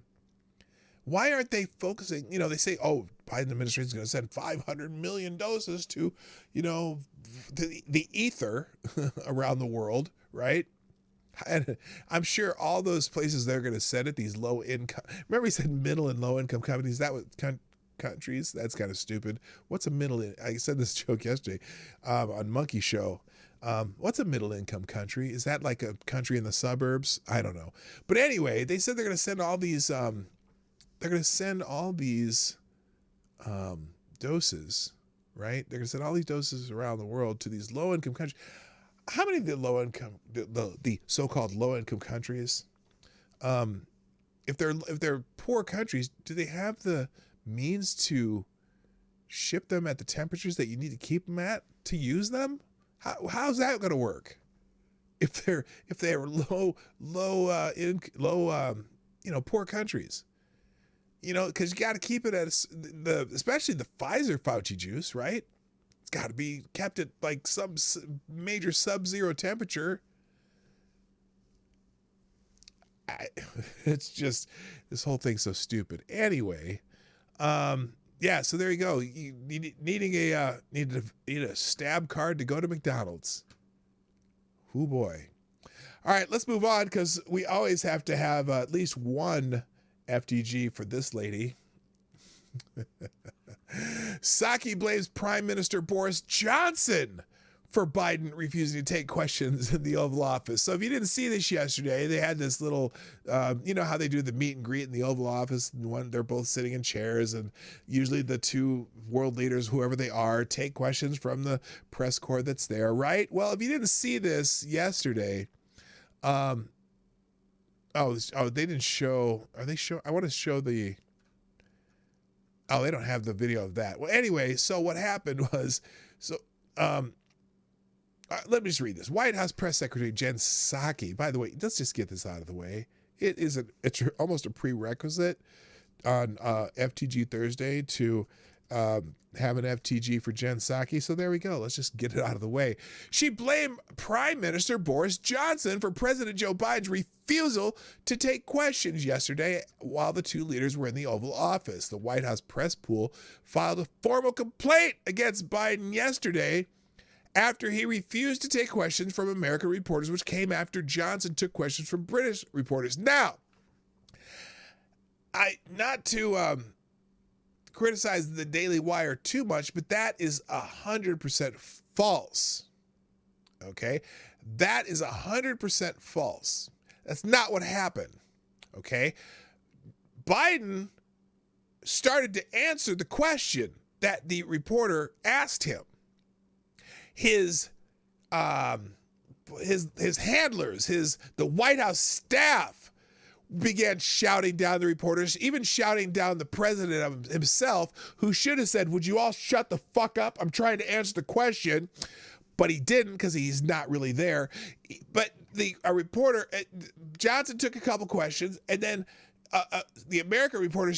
Why aren't they focusing? They say, oh, Biden administration is going to send 500 million doses to, the ether around the world, right? And I'm sure all those places they're going to send it, these low income. Remember he said middle and low income companies? That was countries. That's kind of stupid. What's a middle? I said this joke yesterday on Monkey Show. What's a middle income country? Is that like a country in the suburbs? I don't know. But anyway, they said they're going to send all these. They're going to send all these doses, right? They're going to send all these doses around the world to these low-income countries. How many of the so-called low-income countries, if they're poor countries, do they have the means to ship them at the temperatures that you need to keep them at to use them? How's that going to work? If they're poor countries. Because you got to keep it at especially the Pfizer Fauci juice, right? It's got to be kept at like some major sub-zero temperature. It's just, this whole thing's so stupid. Anyway, yeah. So there you go. You need a stab card to go to McDonald's. Oh boy. All right, let's move on because we always have to have at least one FTG for this lady. Psaki blames Prime Minister Boris Johnson for Biden refusing to take questions in the Oval Office. So if you didn't see this yesterday, they had this little, you know how they do the meet and greet in the Oval Office. They're both sitting in chairs, and usually the two world leaders, whoever they are, take questions from the press corps that's there, right? Well, if you didn't see this yesterday, they didn't show. Are they show? I want to show the. Oh, they don't have the video of that. Well, anyway, so what happened was, let me just read this. White House Press Secretary Jen Psaki. By the way, let's just get this out of the way. It's almost a prerequisite on FTG Thursday to have an FTG for Jen Psaki. So there we go. Let's just get it out of the way. She blamed Prime Minister Boris Johnson for President Joe Biden's refusal to take questions yesterday while the two leaders were in the Oval Office. The White House press pool filed a formal complaint against Biden yesterday after he refused to take questions from American reporters, which came after Johnson took questions from British reporters. Now, not to criticize the Daily Wire too much, but that is 100% false. Okay? That is 100% false. That's not what happened. Okay? Biden started to answer the question that the reporter asked him. His handlers, the White House staff began shouting down the reporters, even shouting down the president himself, who should have said, "Would you all shut the fuck up? I'm trying to answer the question." But he didn't, because he's not really there. But a reporter, Johnson took a couple questions, and then the American reporter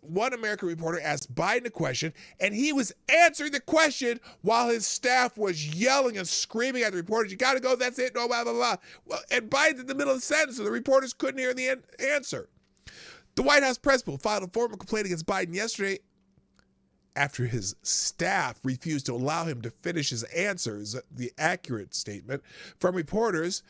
one American reporter asked Biden a question, and he was answering the question while his staff was yelling and screaming at the reporters, "You got to go, that's it, no, blah, blah, blah." Well, and Biden's in the middle of the sentence, so the reporters couldn't hear the answer. The White House press pool filed a formal complaint against Biden yesterday after his staff refused to allow him to finish his answers, the accurate statement from reporters,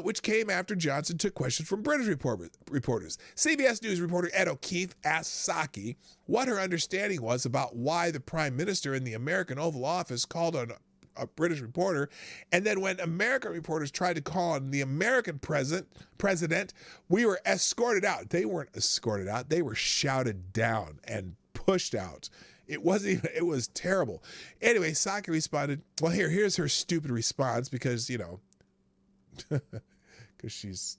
which came after Johnson took questions from British reporters. CBS News reporter Ed O'Keefe asked Psaki what her understanding was about why the prime minister in the American Oval Office called on a British reporter, and then when American reporters tried to call on the American president, we were escorted out. They weren't escorted out. They were shouted down and pushed out. It was terrible. Anyway, Psaki responded, well, here's her stupid response because, because she's,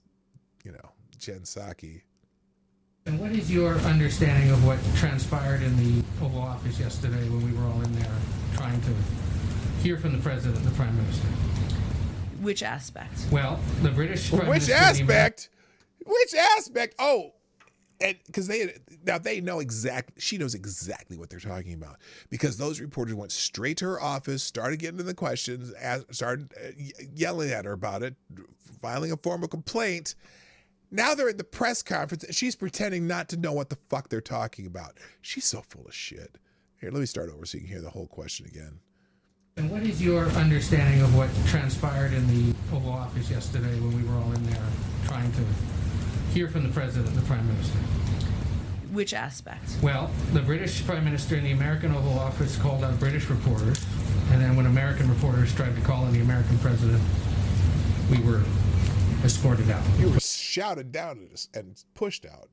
Jen Psaki. And what is your understanding of what transpired in the Oval Office yesterday when we were all in there trying to hear from the president and the prime minister? Which aspect? Well, the British prime minister. Which aspect? Oh, and because they know she knows exactly what they're talking about, because those reporters went straight to her office, started getting to the questions, started yelling at her about it, filing a formal complaint. Now they're at the press conference, and she's pretending not to know what the fuck they're talking about. She's so full of shit. Here, let me start over so you can hear the whole question again. And what is your understanding of what transpired in the Oval Office yesterday when we were all in there trying to hear from the president and the prime minister? Which aspect? Well, the British prime minister in the American Oval Office called out British reporters, and then when American reporters tried to call on the American president, we were escorted out. You were shouted down and pushed out.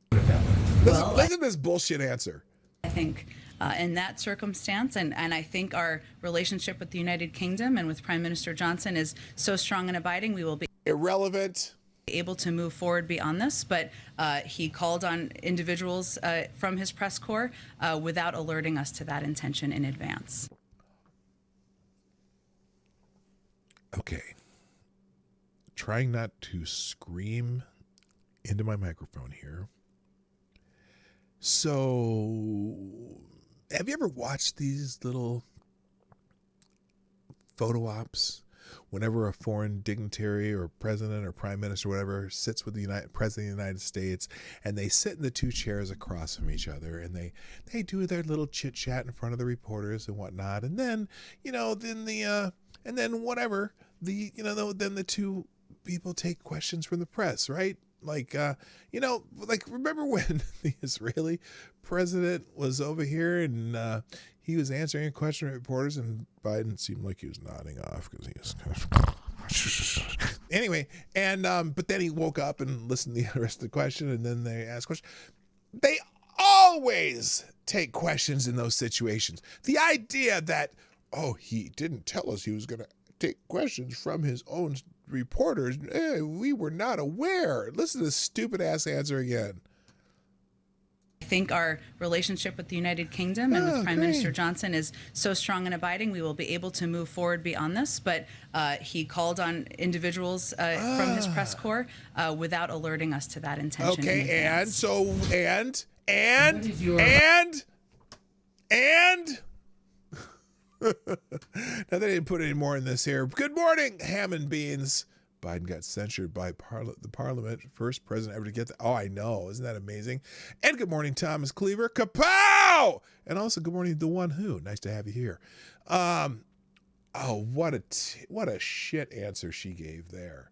Listen to this bullshit answer. I think in that circumstance, and I think our relationship with the United Kingdom and with Prime Minister Johnson is so strong and abiding, we will be irrelevant, able to move forward beyond this. But he called on individuals from his press corps without alerting us to that intention in advance. Okay. Trying not to scream into my microphone here. So, have you ever watched these little photo ops? Whenever a foreign dignitary or president or prime minister or whatever sits with the president of the United States, and they sit in the two chairs across from each other, and they do their little chit chat in front of the reporters and whatnot, and then then the two people take questions from the press, right? Like, like remember when the Israeli president was over here and he was answering a question from reporters and Biden seemed like he was nodding off because he was anyway. And but then he woke up and listened to the rest of the question and then they asked questions. They always take questions in those situations. The idea that, oh, he didn't tell us he was going to take questions from his own reporters. We were not aware. Listen to this stupid ass answer again. I think our relationship with the United Kingdom and with Prime Minister Johnson is so strong and abiding, we will be able to move forward beyond this. But he called on individuals from his press corps without alerting us to that intention. Okay, and so, and now they didn't put any more in this here. Good morning, ham and beans. Biden got censured by the parliament. First president ever to get that. Oh, I know. Isn't that amazing? And good morning, Thomas Cleaver. Kapow! And also good morning, The One Who. Nice to have you here. Oh, what a shit answer she gave there.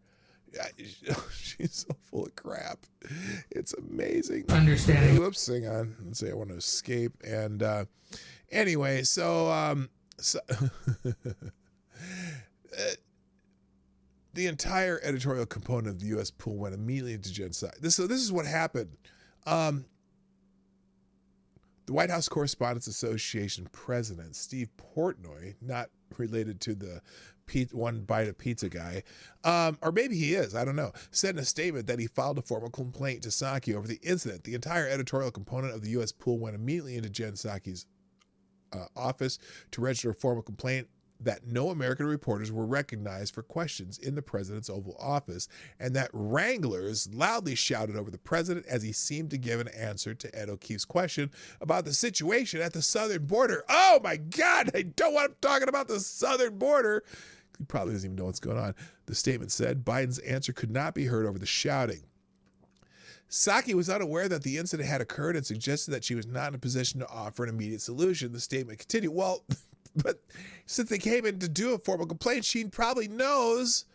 She's so full of crap. It's amazing. Understanding. Whoops, hang on. Let's say I want to escape. And anyway, so the entire editorial component of the U.S. pool went immediately into genocide. This is what happened. The White House Correspondents Association president, Steve Portnoy, not related to the one bite of pizza guy, or maybe he is, I don't know, said in a statement that he filed a formal complaint to Psaki over the incident. The entire editorial component of the U.S. pool went immediately into Jen Psaki's office to register a formal complaint that no American reporters were recognized for questions in the president's Oval Office, and that wranglers loudly shouted over the president as he seemed to give an answer to Ed O'Keefe's question about the situation at the southern border. Oh my God, I don't want him talking about the southern border. He probably doesn't even know what's going on. The statement said Biden's answer could not be heard over the shouting. Psaki was unaware that the incident had occurred and suggested that she was not in a position to offer an immediate solution. The statement continued, well, but since they came in to do a formal complaint, she probably knows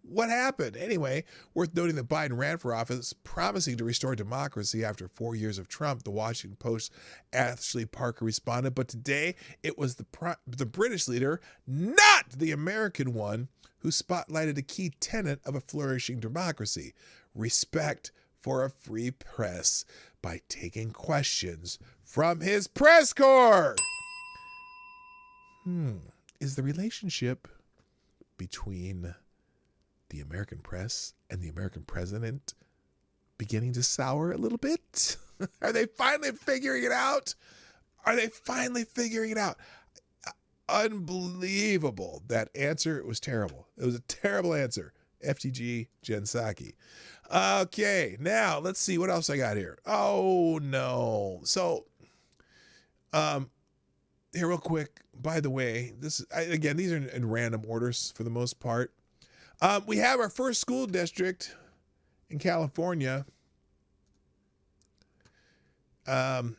what happened. Anyway, worth noting that Biden ran for office promising to restore democracy after 4 years of Trump. The Washington Post's Ashley Parker responded, but today it was the British leader, not the American one, who spotlighted a key tenet of a flourishing democracy: respect for a free press by taking questions from his press corps. Is the relationship between the American press and the American president beginning to sour a little bit? Are they finally figuring it out? Unbelievable. That answer, it was terrible. It was a terrible answer. FTG Jen Psaki. Okay, now let's see what else I got here. Oh no. So, here real quick, by the way, these are in random orders for the most part. We have our first school district in California to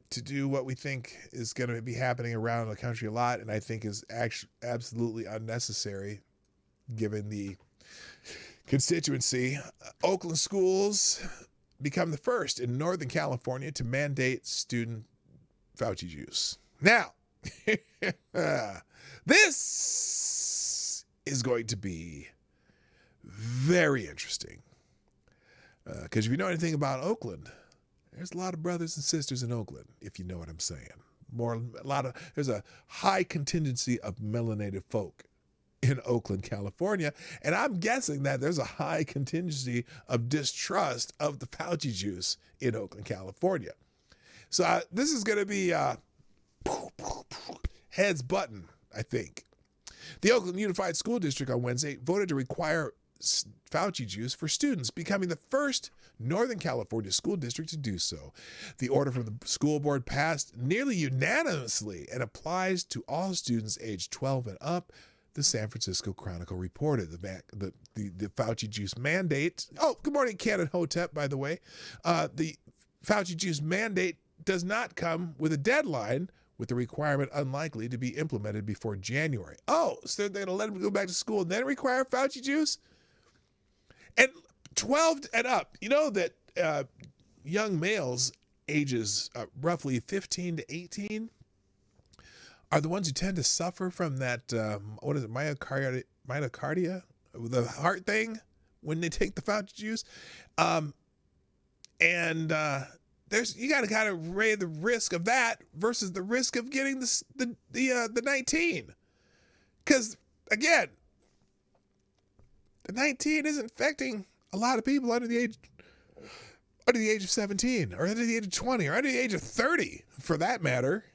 do what we think is going to be happening around the country a lot, and I think is actually absolutely unnecessary given the constituency. Oakland schools become the first in Northern California to mandate student Fauci juice. Now, this is going to be very interesting because if you know anything about Oakland, there's a lot of brothers and sisters in Oakland, if you know what I'm saying. There's a high contingency of melanated folk in Oakland, California, and I'm guessing that there's a high contingency of distrust of the Fauci juice in Oakland, California. So this is going to be heads button, I think. The Oakland Unified School District on Wednesday voted to require Fauci juice for students, becoming the first Northern California school district to do so. The order from the school board passed nearly unanimously and applies to all students aged 12 and up, the San Francisco Chronicle reported. The Fauci juice mandate. Oh, good morning, Canon Hotep, by the way. The Fauci juice mandate does not come with a deadline, with the requirement unlikely to be implemented before January. Oh, so they're going to let them go back to school and then require Fauci juice? And 12 and up. You know that young males ages roughly 15 to 18 are the ones who tend to suffer from that, what is it, myocardia, the heart thing, when they take the Fauci juice. You got to kind of weigh the risk of that versus the risk of getting the 19. Because, again, the 19 is infecting a lot of people under the age of 17 or under the age of 20 or under the age of 30, for that matter,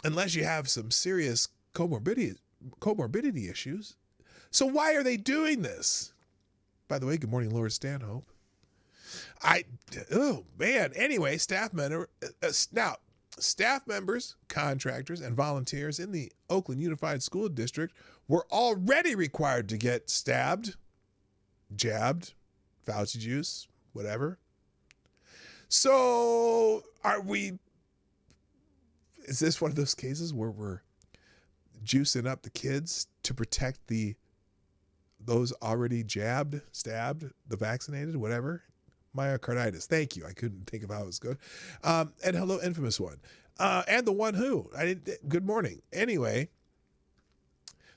unless you have some serious comorbidity issues. So why are they doing this? By the way, good morning, Laura Stanhope. Anyway, staff members, contractors, and volunteers in the Oakland Unified School District were already required to get stabbed, jabbed, Fauci juice, whatever. So is this one of those cases where we're juicing up the kids to protect those already jabbed, stabbed, the vaccinated, whatever? Myocarditis. Thank you. I couldn't think of how it was good. And hello, infamous one. And the one who. Good morning. Anyway,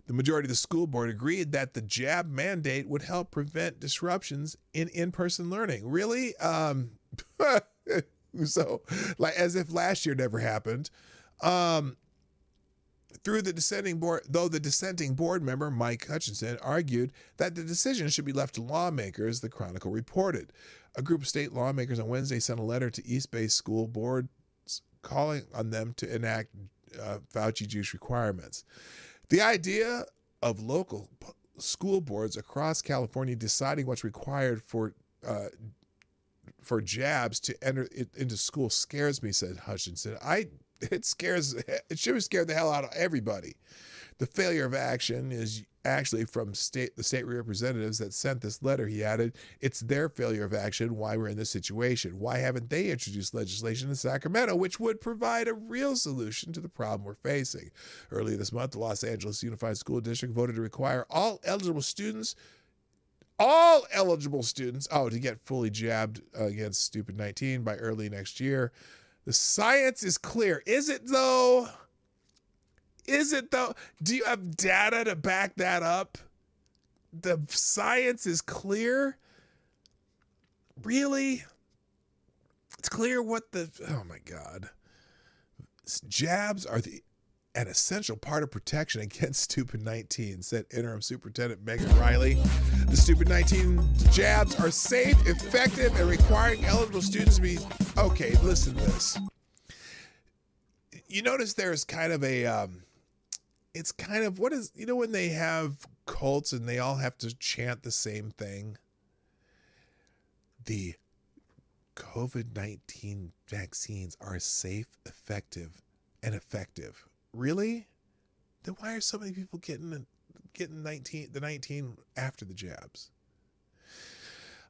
the majority of the school board agreed that the jab mandate would help prevent disruptions in in-person learning. Really? So, like, as if last year never happened. Through the dissenting board member, Mike Hutchinson, argued that the decision should be left to lawmakers, the Chronicle reported. A group of state lawmakers on Wednesday sent a letter to East Bay school boards calling on them to enact Fauci juice requirements. The idea of local school boards across California deciding what's required for jabs to enter into school scares me, said Hutchinson. It should have scared the hell out of everybody. The failure of action is actually from the state representatives that sent this letter, he added. It's their failure of action why we're in this situation. Why haven't they introduced legislation in Sacramento which would provide a real solution to the problem we're facing? Earlier this month, the Los Angeles Unified School District voted to require all eligible students to get fully jabbed against stupid 19 by early next year. The science is clear. Is it though? Do you have data to back that up? The science is clear? Really? It's clear oh my God. Jabs are an essential part of protection against stupid 19, said Interim Superintendent Megan Riley. The stupid 19 jabs are safe, effective, and requiring eligible students to be... Okay, listen to this. You notice there's kind of a... it's kind of, when they have cults and they all have to chant the same thing? The COVID-19 vaccines are safe, effective, and effective. Really? Then why are so many people getting the 19 after the jabs?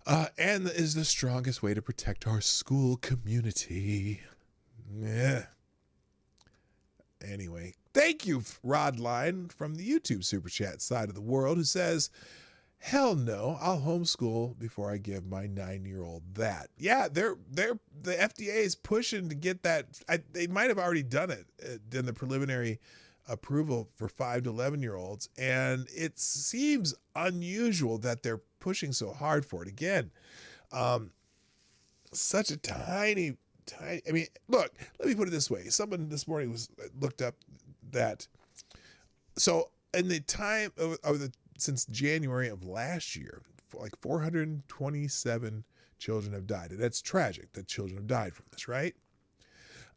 And is the strongest way to protect our school community. Yeah. Anyway, thank you, Rodline, from the YouTube Super Chat side of the world, who says, hell no, I'll homeschool before I give my 9-year-old that. Yeah, the FDA is pushing to get that. They might have already done it, done the preliminary approval for 5 to 11-year-olds, and it seems unusual that they're pushing so hard for it. Again, such a tiny, I mean, look, let me put it this way. Someone this morning looked up that. So in the time since January of last year, like 427 children have died. And that's tragic that children have died from this, right?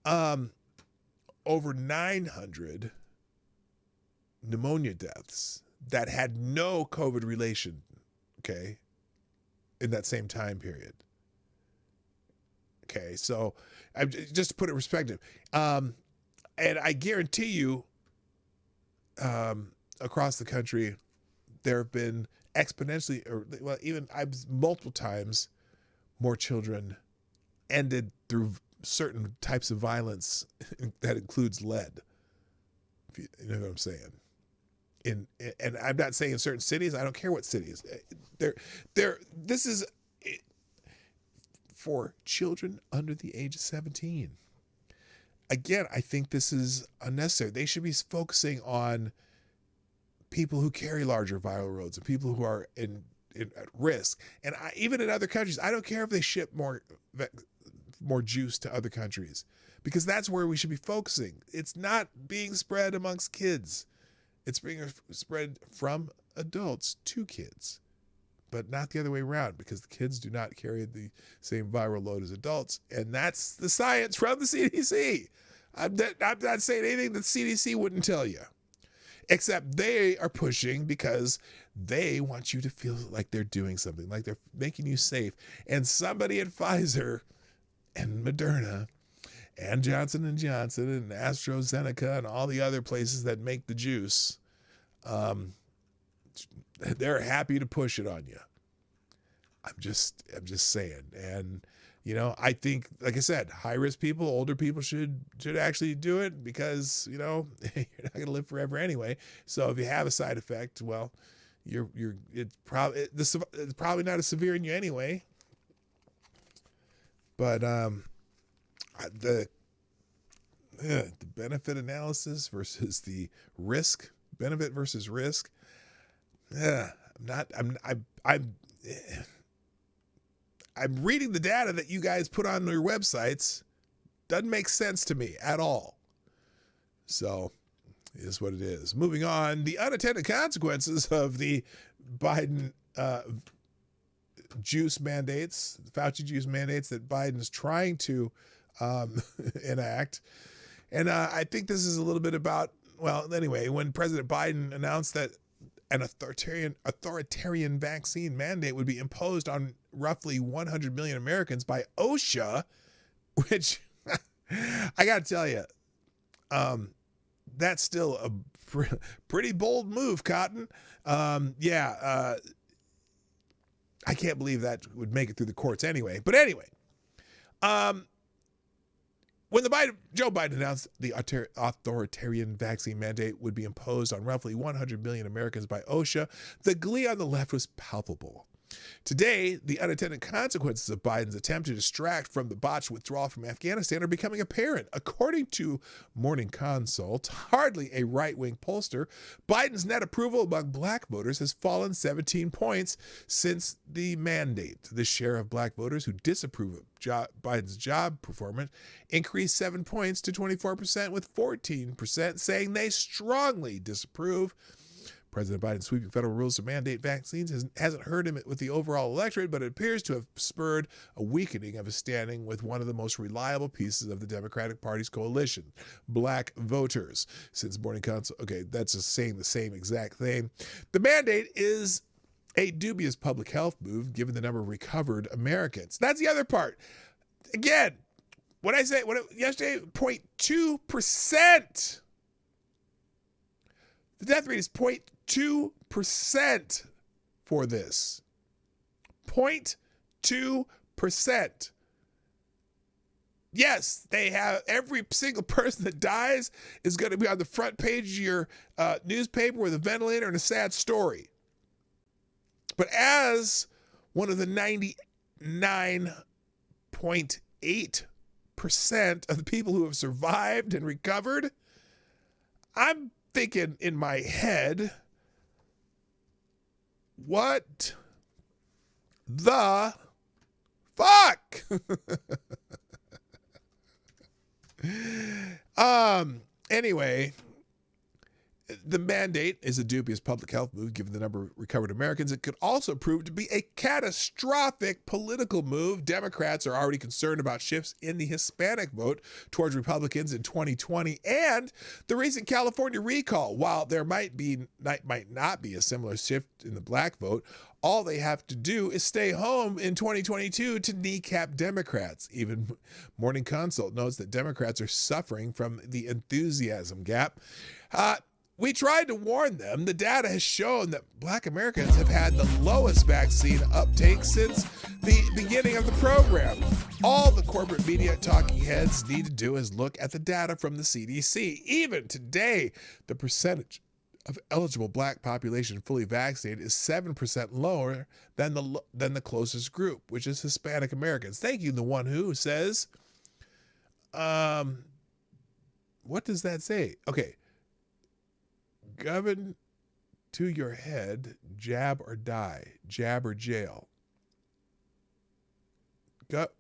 Over 900 pneumonia deaths that had no COVID relation, okay, in that same time period. Okay, so just to put it in perspective, and I guarantee you, across the country, there have been exponentially, even multiple times, more children ended through certain types of violence that includes lead. You know what I'm saying? And I'm not saying in certain cities. I don't care what cities. for children under the age of 17. Again, I think this is unnecessary. They should be focusing on people who carry larger viral loads and people who are at risk. And even in other countries, I don't care if they ship more juice to other countries, because that's where we should be focusing. It's not being spread amongst kids. It's being spread from adults to kids, but not the other way around, because the kids do not carry the same viral load as adults. And that's the science from the CDC. I'm not saying anything that the CDC wouldn't tell you, except they are pushing because they want you to feel like they're doing something, like they're making you safe. And somebody at Pfizer and Moderna and Johnson & Johnson and AstraZeneca and all the other places that make the juice, they're happy to push it on you. I'm just saying. And, you know, I think, like I said, high-risk people, older people should actually do it, because, you know, you're not going to live forever anyway. So if you have a side effect, well, it's probably not as severe in you anyway. But the benefit analysis versus the risk, benefit versus risk. I'm reading the data that you guys put on your websites. Doesn't make sense to me at all. So it is what it is. Moving on, the unintended consequences of the Biden juice mandates, Fauci juice mandates that Biden is trying to enact. And I think this is a little bit about, well, anyway, when President Biden announced that an authoritarian vaccine mandate would be imposed on roughly 100 million Americans by OSHA, which I got to tell you, that's still a pretty bold move, Cotton. I can't believe that would make it through the courts anyway. But anyway, when Joe Biden announced the authoritarian vaccine mandate would be imposed on roughly 100 million Americans by OSHA, the glee on the left was palpable. Today, the unintended consequences of Biden's attempt to distract from the botched withdrawal from Afghanistan are becoming apparent. According to Morning Consult, hardly a right-wing pollster, Biden's net approval among black voters has fallen 17 points since the mandate. The share of black voters who disapprove of Biden's job performance increased 7 points to 24%, with 14% saying they strongly disapprove. President Biden's sweeping federal rules to mandate vaccines hasn't hurt him with the overall electorate, but it appears to have spurred a weakening of his standing with one of the most reliable pieces of the Democratic Party's coalition, black voters. Since Morning Consult, okay, that's just saying the same exact thing. The mandate is a dubious public health move given the number of recovered Americans. That's the other part. Again, yesterday, 0.2%. The death rate is 0.2% for this. 0.2%. Yes, they have every single person that dies is going to be on the front page of your newspaper with a ventilator and a sad story. But as one of the 99.8% of the people who have survived and recovered, I'm thinking in my head, what the fuck? Anyway, the mandate is a dubious public health move given the number of recovered Americans. It could also prove to be a catastrophic political move. Democrats are already concerned about shifts in the Hispanic vote towards Republicans in 2020 and the recent California recall. While there might not be a similar shift in the black vote, all they have to do is stay home in 2022 to kneecap Democrats. Even Morning Consult notes that Democrats are suffering from the enthusiasm gap. We tried to warn them. The data has shown that black Americans have had the lowest vaccine uptake since the beginning of the program. All the corporate media talking heads need to do is look at the data from the CDC. Even today, the percentage of eligible black population fully vaccinated is 7% lower than the closest group, which is Hispanic Americans. Thank you, the one who says, what does that say? Okay. Govern to your head, jab or die, jab or jail.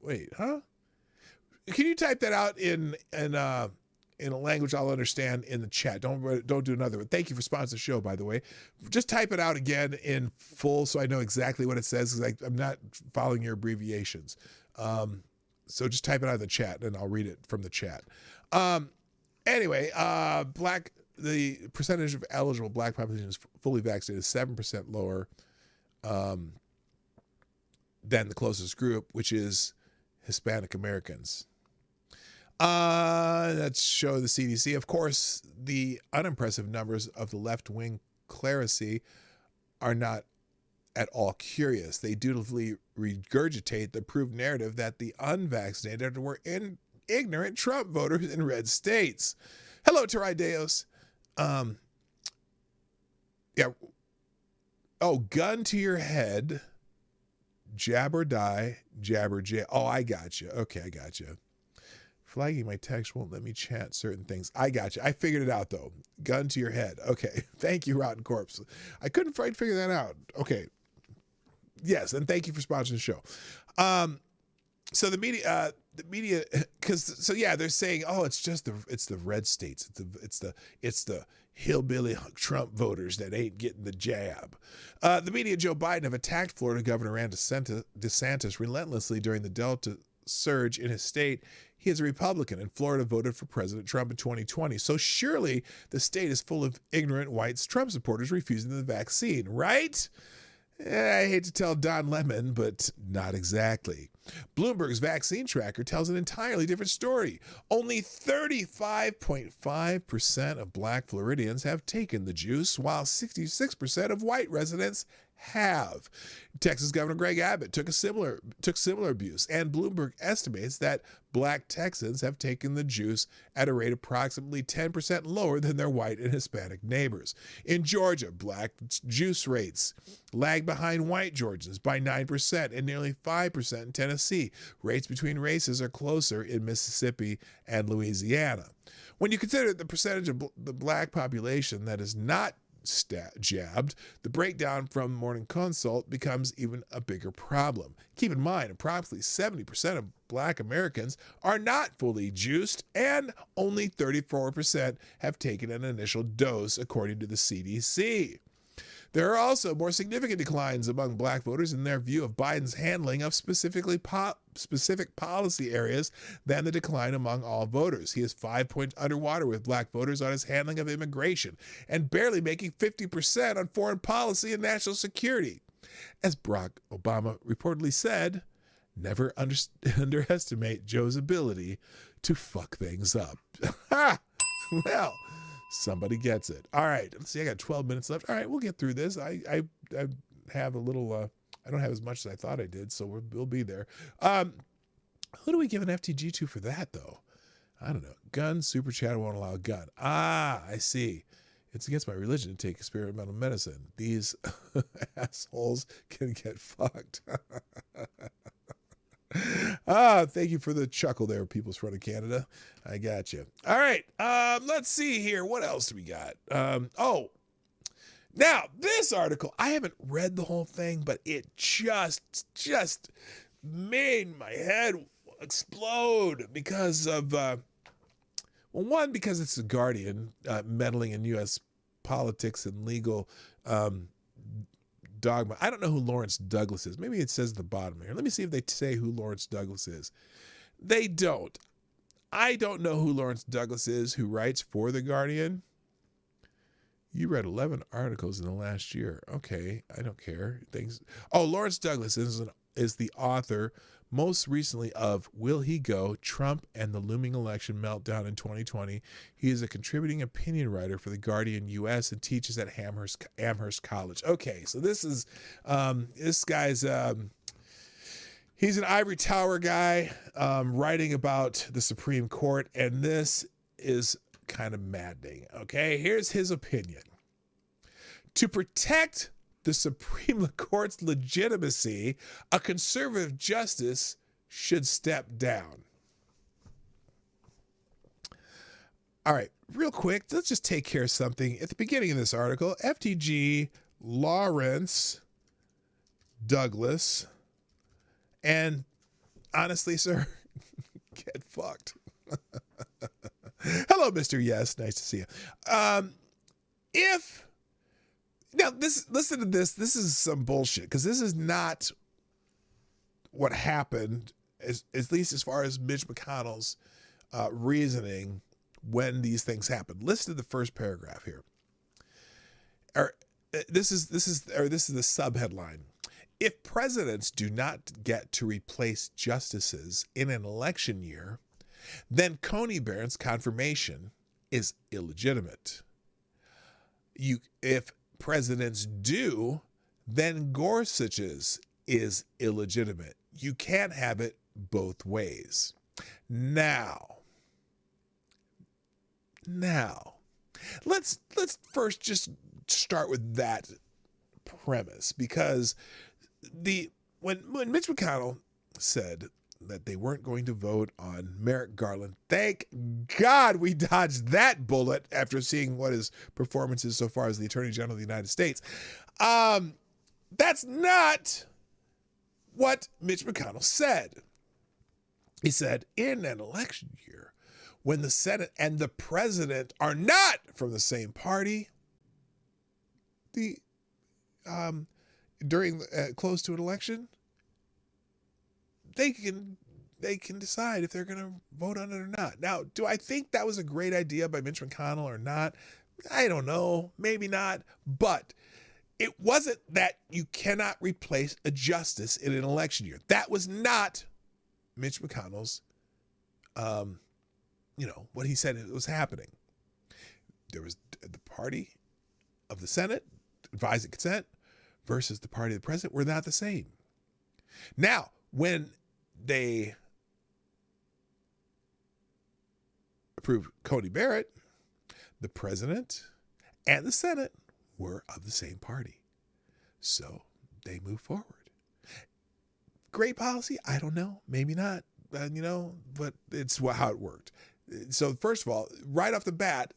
Wait, huh? Can you type that out in a language I'll understand in the chat? Don't do another one. Thank you for sponsoring the show, by the way. Just type it out again in full so I know exactly what it says, because I'm not following your abbreviations. So just type it out in the chat and I'll read it from the chat. Anyway, the percentage of eligible black population is fully vaccinated is 7% lower than the closest group, which is Hispanic Americans. Let's show the CDC. Of course, the unimpressive numbers of the left-wing clerisy are not at all curious. They dutifully regurgitate the proved narrative that the unvaccinated were ignorant Trump voters in red states. Hello, Terideos. Yeah. Oh, gun to your head, jab or die, jab or jail. Oh, I got you. Okay, I got you. Flagging my text won't let me chat certain things. I got you. I figured it out, though. Gun to your head. Okay. Thank you, Rotten Corpse. I couldn't quite figure that out. Okay. Yes, and thank you for sponsoring the show. So the media, they're saying, oh, it's the red states. It's the hillbilly Trump voters that ain't getting the jab. The media and Joe Biden have attacked Florida Governor Ron DeSantis relentlessly during the Delta surge in his state. He is a Republican, and Florida voted for President Trump in 2020. So surely the state is full of ignorant white Trump supporters refusing the vaccine, right? I hate to tell Don Lemon, but not exactly. Bloomberg's vaccine tracker tells an entirely different story. Only 35.5% of black Floridians have taken the juice, while 66% of white residents have. Texas Governor Greg Abbott took similar abuse, and Bloomberg estimates that black Texans have taken the juice at a rate approximately 10% lower than their white and Hispanic neighbors. In Georgia, black juice rates lag behind white Georgians by 9% and nearly 5% in Tennessee. Rates between races are closer in Mississippi and Louisiana. When you consider the percentage of the black population that is not jabbed, the breakdown from Morning Consult becomes even a bigger problem. Keep in mind, approximately 70% of black Americans are not fully juiced, and only 34% have taken an initial dose, according to the CDC. There are also more significant declines among black voters in their view of Biden's handling of specific policy areas than the decline among all voters. He is 5 points underwater with black voters on his handling of immigration and barely making 50% on foreign policy and national security. As Barack Obama reportedly said, never underestimate Joe's ability to fuck things up. Well, somebody gets it. All right. Let's see. I got 12 minutes left. All right. We'll get through this. I have a little, I don't have as much as I thought I did, so we'll be there. Who do we give an FTG to for that, though? I don't know. Gun, super chat won't allow a gun. Ah, I see. It's against my religion to take experimental medicine. These assholes can get fucked. Thank you for the chuckle there, People's Front of Canada. I got you. All right. Let's see here. What else do we got? Now this article, I haven't read the whole thing, but it just made my head explode because of, one, because it's The Guardian meddling in U.S. politics and legal dogma. I don't know who Lawrence Douglas is. Maybe it says at the bottom here. Let me see if they say who Lawrence Douglas is. They don't. I don't know who Lawrence Douglas is, who writes for The Guardian. You read 11 articles in the last year. Okay, I don't care. Lawrence Douglas is the author most recently of Will He Go? Trump and the Looming Election Meltdown in 2020. He is a contributing opinion writer for The Guardian US and teaches at Amherst College. Okay, so this is, this guy's, he's an ivory tower guy writing about the Supreme Court, and this is kind of maddening. Okay, here's his opinion. To protect the Supreme Court's legitimacy, a conservative justice should step down. All right, real quick, let's just take care of something. At the beginning of this article, FTG, Lawrence, Douglas, and honestly, sir, get fucked. Hello, Mr. Yes, nice to see you. Listen to this. This is some bullshit, because this is not what happened, at least as far as Mitch McConnell's reasoning when these things happen. Listen to the first paragraph here. This is the subheadline. If presidents do not get to replace justices in an election year, then Coney Barrett's confirmation is illegitimate. If presidents do, then Gorsuch's is illegitimate. You can't have it both ways. Now, let's first just start with that premise, because when Mitch McConnell said that they weren't going to vote on Merrick Garland, thank God we dodged that bullet after seeing what his performance is so far as the Attorney General of the United States. That's not what Mitch McConnell said. He said, in an election year, when the Senate and the president are not from the same party, during close to an election, they can decide if they're going to vote on it or not. Now, do I think that was a great idea by Mitch McConnell or not? I don't know, maybe not, but it wasn't that you cannot replace a justice in an election year. That was not Mitch McConnell's, what he said it was happening. There was the party of the Senate, advising consent, versus the party of the president were not the same. Now, when they approved Coney Barrett, the president and the Senate were of the same party. So they moved forward. Great policy? I don't know. Maybe not. But it's how it worked. So first of all, right off the bat,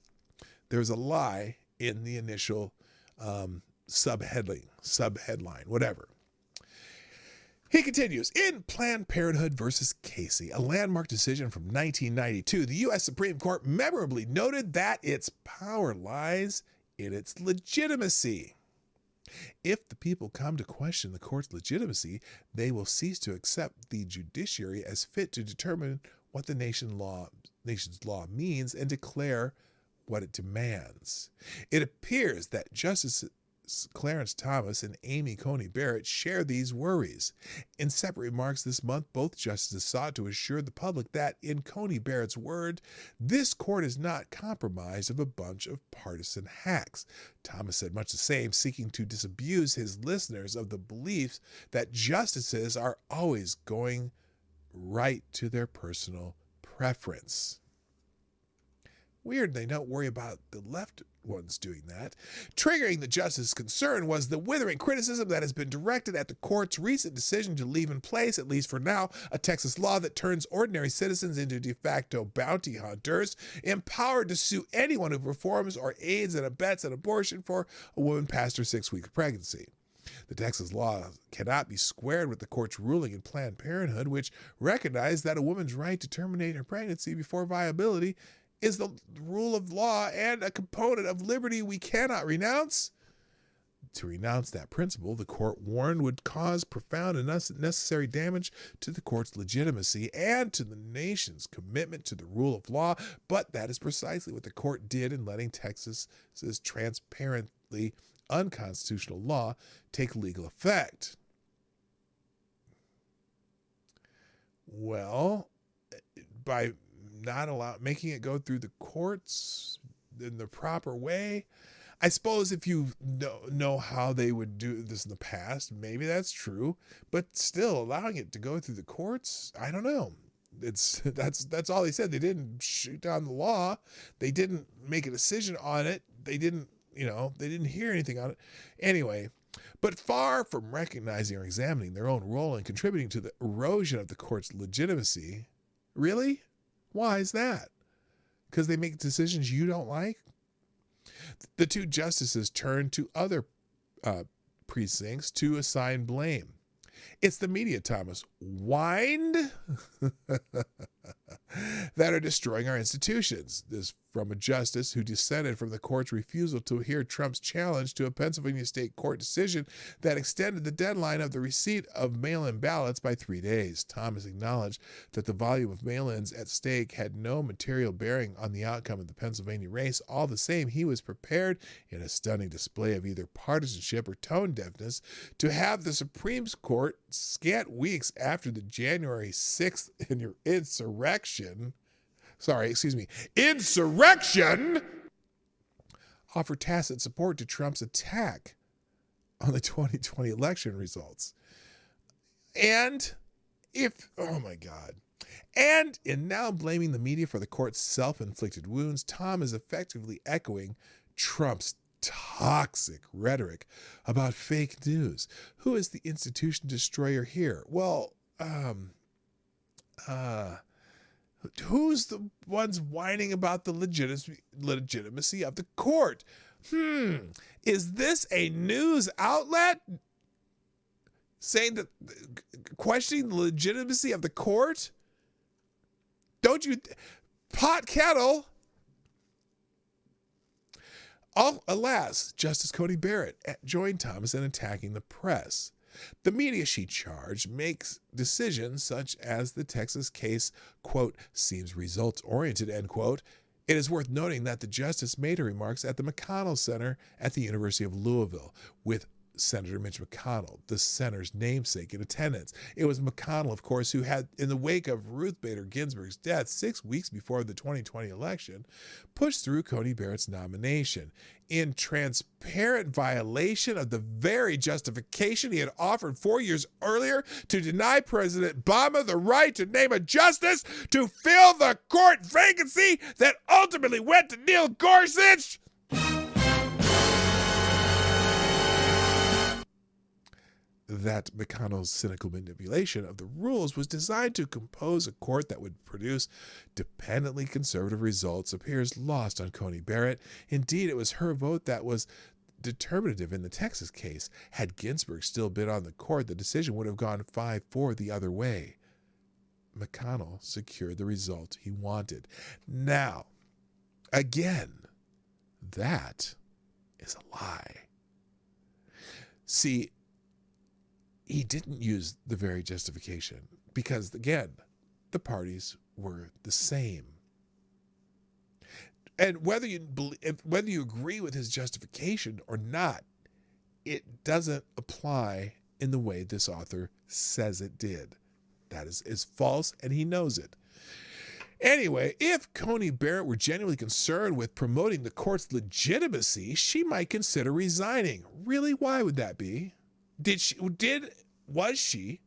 there's a lie in the initial subheadline, whatever. He continues, in Planned Parenthood versus Casey, a landmark decision from 1992, the U.S. Supreme Court memorably noted that its power lies in its legitimacy. If the people come to question the court's legitimacy, they will cease to accept the judiciary as fit to determine what the nation's law means and declare what it demands. It appears that Justices Clarence Thomas and Amy Coney Barrett share these worries. In separate remarks this month, both justices sought to assure the public that, in Coney Barrett's word, this court is not compromised of a bunch of partisan hacks. Thomas said much the same, seeking to disabuse his listeners of the beliefs that justices are always going right to their personal preference. Weird they don't worry about the left ones doing that. Triggering the justice's concern was the withering criticism that has been directed at the court's recent decision to leave in place, at least for now, a Texas law that turns ordinary citizens into de facto bounty hunters, empowered to sue anyone who performs or aids and abets an abortion for a woman past her 6-week pregnancy. The Texas law cannot be squared with the court's ruling in Planned Parenthood, which recognized that a woman's right to terminate her pregnancy before viability is the rule of law and a component of liberty we cannot renounce. To renounce that principle, the court warned, would cause profound and unnecessary damage to the court's legitimacy and to the nation's commitment to the rule of law, but that is precisely what the court did in letting Texas's transparently unconstitutional law take legal effect. Well, by not making it go through the courts in the proper way, I suppose if you know how they would do this in the past, maybe that's true, but still allowing it to go through the courts, I don't know. That's all they said. They didn't shoot down the law. They didn't make a decision on it. They didn't they didn't hear anything on it. Anyway, but far from recognizing or examining their own role in contributing to the erosion of the court's legitimacy. Really? Why is that? Because they make decisions you don't like? The two justices turned to other precincts to assign blame. It's the media, Thomas, whined that are destroying our institutions. This from a justice who dissented from the court's refusal to hear Trump's challenge to a Pennsylvania state court decision that extended the deadline of the receipt of mail-in ballots by 3 days. Thomas acknowledged that the volume of mail-ins at stake had no material bearing on the outcome of the Pennsylvania race. All the same, he was prepared, in a stunning display of either partisanship or tone deafness, to have the Supreme Court, scant weeks after the January 6th insurrection, offer tacit support to Trump's attack on the 2020 election results. And in now blaming the media for the court's self-inflicted wounds, Tom is effectively echoing Trump's toxic rhetoric about fake news. Who is the institution destroyer here? Well, who's the ones whining about the legitimacy of the court? Is this a news outlet saying that, questioning the legitimacy of the court? Don't you, pot kettle? Alas, Justice Coney Barrett joined Thomas in attacking the press. The media, she charged, makes decisions such as the Texas case, quote, seems results-oriented, end quote. It is worth noting that the justice made her remarks at the McConnell Center at the University of Louisville with Senator Mitch McConnell, the center's namesake, in attendance. It was McConnell, of course, who had, in the wake of Ruth Bader Ginsburg's death 6 weeks before the 2020 election, pushed through Coney Barrett's nomination in transparent violation of the very justification he had offered 4 years earlier to deny President Obama the right to name a justice to fill the court vacancy that ultimately went to Neil Gorsuch. That McConnell's cynical manipulation of the rules was designed to compose a court that would produce dependently conservative results appears lost on Coney Barrett. Indeed, it was her vote that was determinative in the Texas case. Had Ginsburg still been on the court, the decision would have gone 5-4 the other way. McConnell secured the result he wanted. Now, again, that is a lie. See, he didn't use the very justification because, again, the parties were the same. And whether you agree with his justification or not, it doesn't apply in the way this author says it did. That is false, and he knows it. Anyway, if Coney Barrett were genuinely concerned with promoting the court's legitimacy, she might consider resigning. Really, why would that be? Was she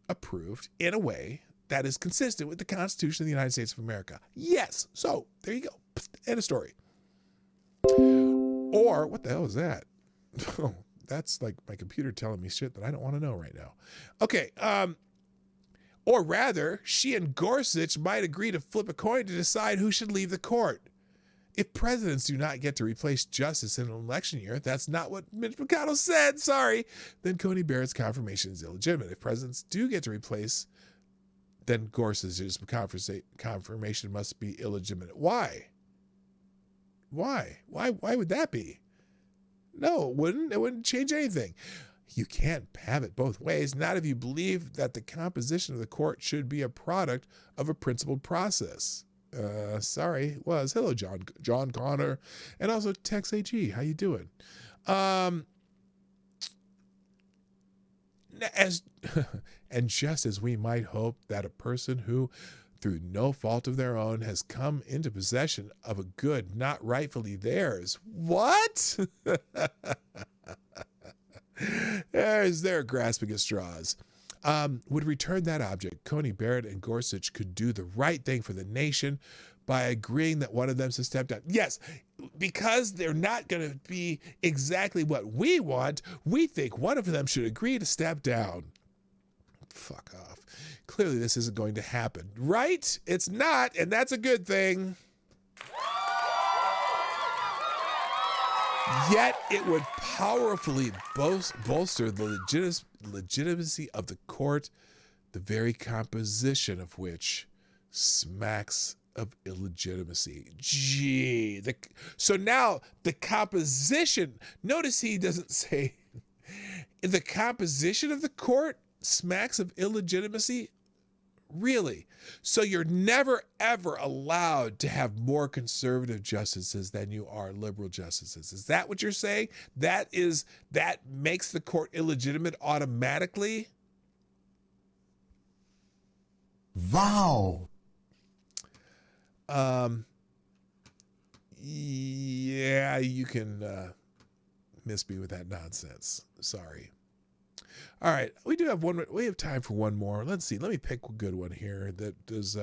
approved in a way that is consistent with the Constitution of the United States of America? Yes. So there you go. End of story. Or what the hell is that? Oh, that's like my computer telling me shit that I don't want to know right now. Okay. Or rather, she and Gorsuch might agree to flip a coin to decide who should leave the court. If presidents do not get to replace justice in an election year, that's not what Mitch McConnell said, sorry, then Coney Barrett's confirmation is illegitimate. If presidents do get to replace, then Gorsuch's confirmation must be illegitimate. Why? Why would that be? No, it wouldn't. It wouldn't change anything. You can't have it both ways, not if you believe that the composition of the court should be a product of a principled process. Sorry, it was. Hello, John Connor, and also Tex AG. How you doing? And just as we might hope that a person who, through no fault of their own, has come into possession of a good not rightfully theirs. What? They're grasping at straws. Would return that object. Coney Barrett and Gorsuch could do the right thing for the nation by agreeing that one of them should step down. Yes, because they're not going to be exactly what we want, we think one of them should agree to step down. Fuck off. Clearly this isn't going to happen, right? It's not, and that's a good thing. Yet it would powerfully bolster the legitimacy of the court, the very composition of which smacks of illegitimacy. Gee. So now the composition, notice he doesn't say the composition of the court smacks of illegitimacy. Really? So you're never, ever allowed to have more conservative justices than you are liberal justices. Is that what you're saying? That makes the court illegitimate automatically? Wow. Yeah, you can miss me with that nonsense. Sorry. All right, we have time for one more. Let's see. Let me pick a good one here that does.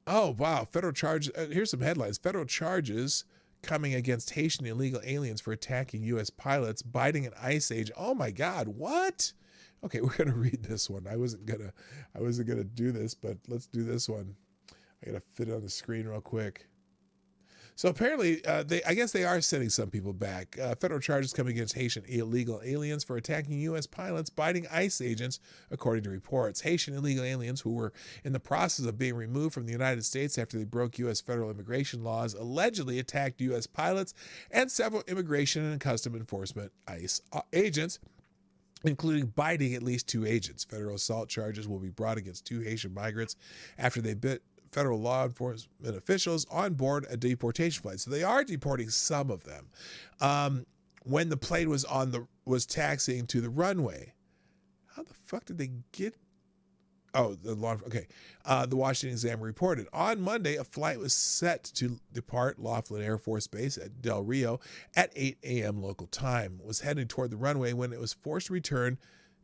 Oh wow! Federal charges. Here's some headlines. Federal charges coming against Haitian illegal aliens for attacking U.S. pilots, biting an ice agent. Oh my God! What? Okay, we're gonna read this one. I wasn't gonna do this, but let's do this one. I gotta fit it on the screen real quick. So apparently, I guess they are sending some people back. Federal charges coming against Haitian illegal aliens for attacking U.S. pilots, biting ICE agents, according to reports. Haitian illegal aliens who were in the process of being removed from the United States after they broke U.S. federal immigration laws allegedly attacked U.S. pilots and several immigration and custom enforcement ICE agents, including biting at least 2 agents. Federal assault charges will be brought against 2 Haitian migrants after they bit federal law enforcement officials on board a deportation flight. So they are deporting some of them. When the plane was taxiing to the runway, how the fuck did they get? Oh, the law. Okay. The Washington Examiner reported on Monday a flight was set to depart Laughlin Air Force Base at Del Rio at 8 a.m. local time. It was heading toward the runway when it was forced to return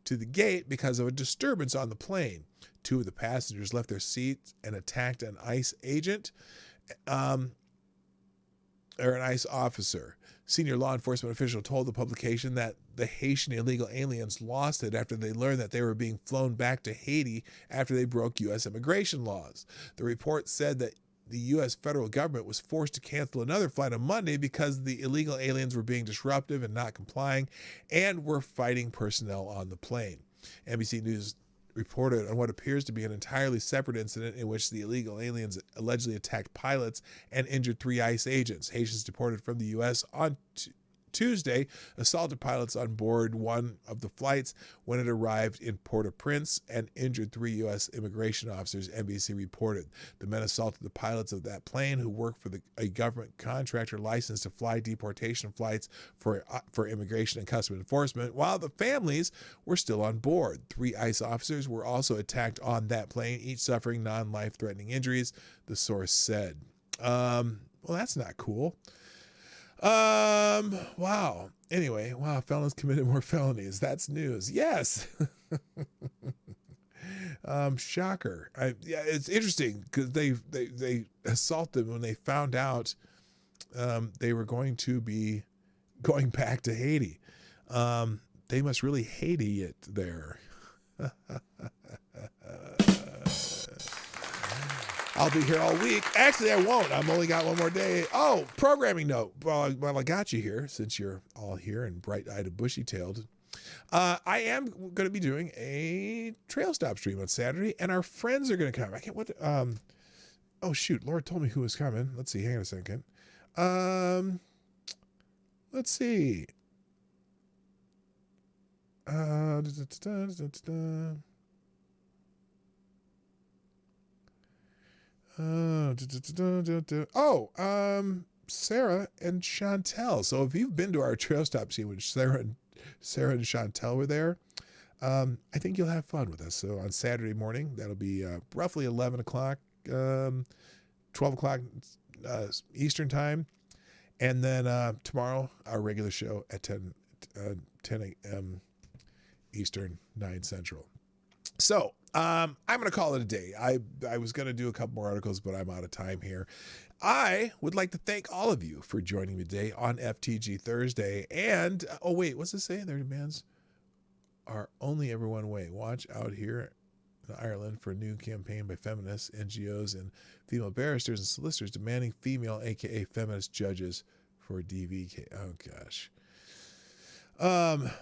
to the gate because of a disturbance on the plane. 2 of the passengers left their seats and attacked an ICE agent or an ICE officer. Senior law enforcement official told the publication that the Haitian illegal aliens lost it after they learned that they were being flown back to Haiti after they broke U.S. immigration laws. The report said that the U.S. federal government was forced to cancel another flight on Monday because the illegal aliens were being disruptive and not complying and were fighting personnel on the plane. NBC News reported on what appears to be an entirely separate incident in which the illegal aliens allegedly attacked pilots and injured 3 ICE agents. Haitians deported from the U.S. on Tuesday assaulted pilots on board one of the flights when it arrived in Port-au-Prince and injured 3 U.S. immigration officers, NBC reported. The men assaulted the pilots of that plane who work for a government contractor licensed to fly deportation flights for immigration and customs enforcement, while the families were still on board. 3 ICE officers were also attacked on that plane, each suffering non-life-threatening injuries, the source said. Well, that's not cool. Wow. Anyway, wow, felons committed more felonies. That's news. Yes. Shocker. Yeah, it's interesting because they assaulted them when they found out they were going to be going back to Haiti. They must really hate it there. I'll be here all week. Actually, I won't. I've only got one more day. Oh, programming note. Well, I got you here since you're all here and bright-eyed and bushy-tailed. I am going to be doing a trail stop stream on Saturday, and our friends are going to come. I can't. Oh shoot! Laura told me who was coming. Let's see. Hang on a second. Let's see. Sarah and Chantel. So if you've been to our trail stop scene when Sarah and Chantel were there, I think you'll have fun with us. So on Saturday morning, that'll be roughly 11 o'clock, 12 o'clock Eastern time. And then tomorrow, our regular show at 10 a.m. Eastern, 9 Central. So I'm going to call it a day. I was going to do a couple more articles, but I'm out of time here. I would like to thank all of you for joining me today on FTG Thursday. And, oh, wait, what's it say? Their demands are only ever one way. Watch out here in Ireland for a new campaign by feminists, NGOs, and female barristers and solicitors demanding female, aka feminist judges for DVK. Oh, gosh.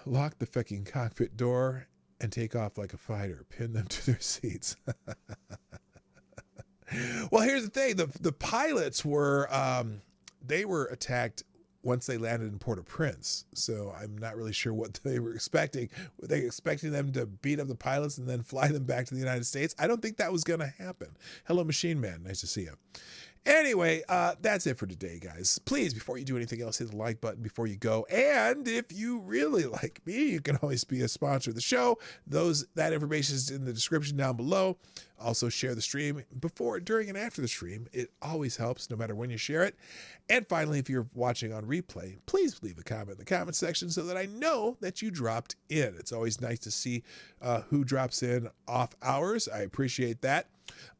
Lock the fucking cockpit door and take off like a fighter. Pin them to their seats. Well, here's the thing. The pilots were, they were attacked once they landed in Port-au-Prince. So I'm not really sure what they were expecting. Were they expecting them to beat up the pilots and then fly them back to the United States? I don't think that was going to happen. Hello, Machine Man. Nice to see you. Anyway, that's it for today, guys. Please, before you do anything else, hit the like button before you go. And if you really like me, you can always be a sponsor of the show. That information is in the description down below. Also, share the stream before, during, and after the stream. It always helps, no matter when you share it. And finally, if you're watching on replay, please leave a comment in the comment section so that I know that you dropped in. It's always nice to see who drops in off hours. I appreciate that.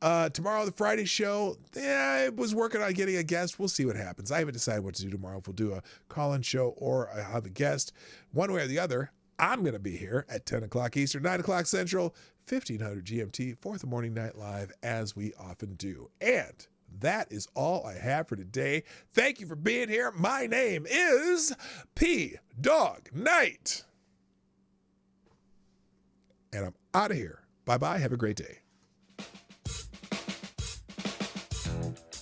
Tomorrow, the Friday show, I was working on getting a guest. We'll see what happens. I haven't decided what to do tomorrow. If we'll do a call-in show or I'll have a guest. One way or the other, I'm going to be here at 10 o'clock Eastern, 9 o'clock Central, 1500 GMT for the Morning Night Live, as we often do. And that is all I have for today. Thank you for being here. My name is PDawgKnight. And I'm out of here. Bye-bye. Have a great day.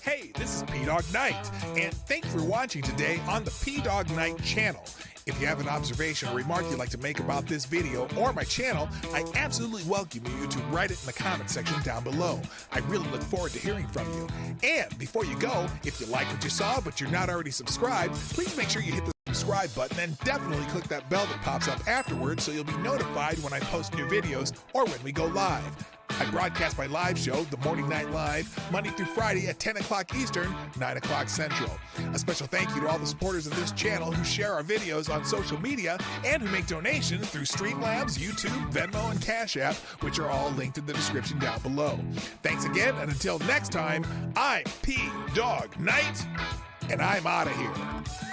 Hey, this is PDawgKnight, and thank you for watching today on the PDawgKnight channel. If you have an observation or remark you'd like to make about this video or my channel, I absolutely welcome you to write it in the comment section down below. I really look forward to hearing from you. And before you go, if you like what you saw but you're not already subscribed, please make sure you hit the subscribe button and definitely click that bell that pops up afterwards so you'll be notified when I post new videos or when we go live. I broadcast my live show, The Morning Night Live, Monday through Friday at 10 o'clock Eastern, 9 o'clock Central. A special thank you to all the supporters of this channel who share our videos on social media and who make donations through Streamlabs, YouTube, Venmo, and Cashapp, which are all linked in the description down below. Thanks again, and until next time, I'm PDawgKnight, and I'm out of here.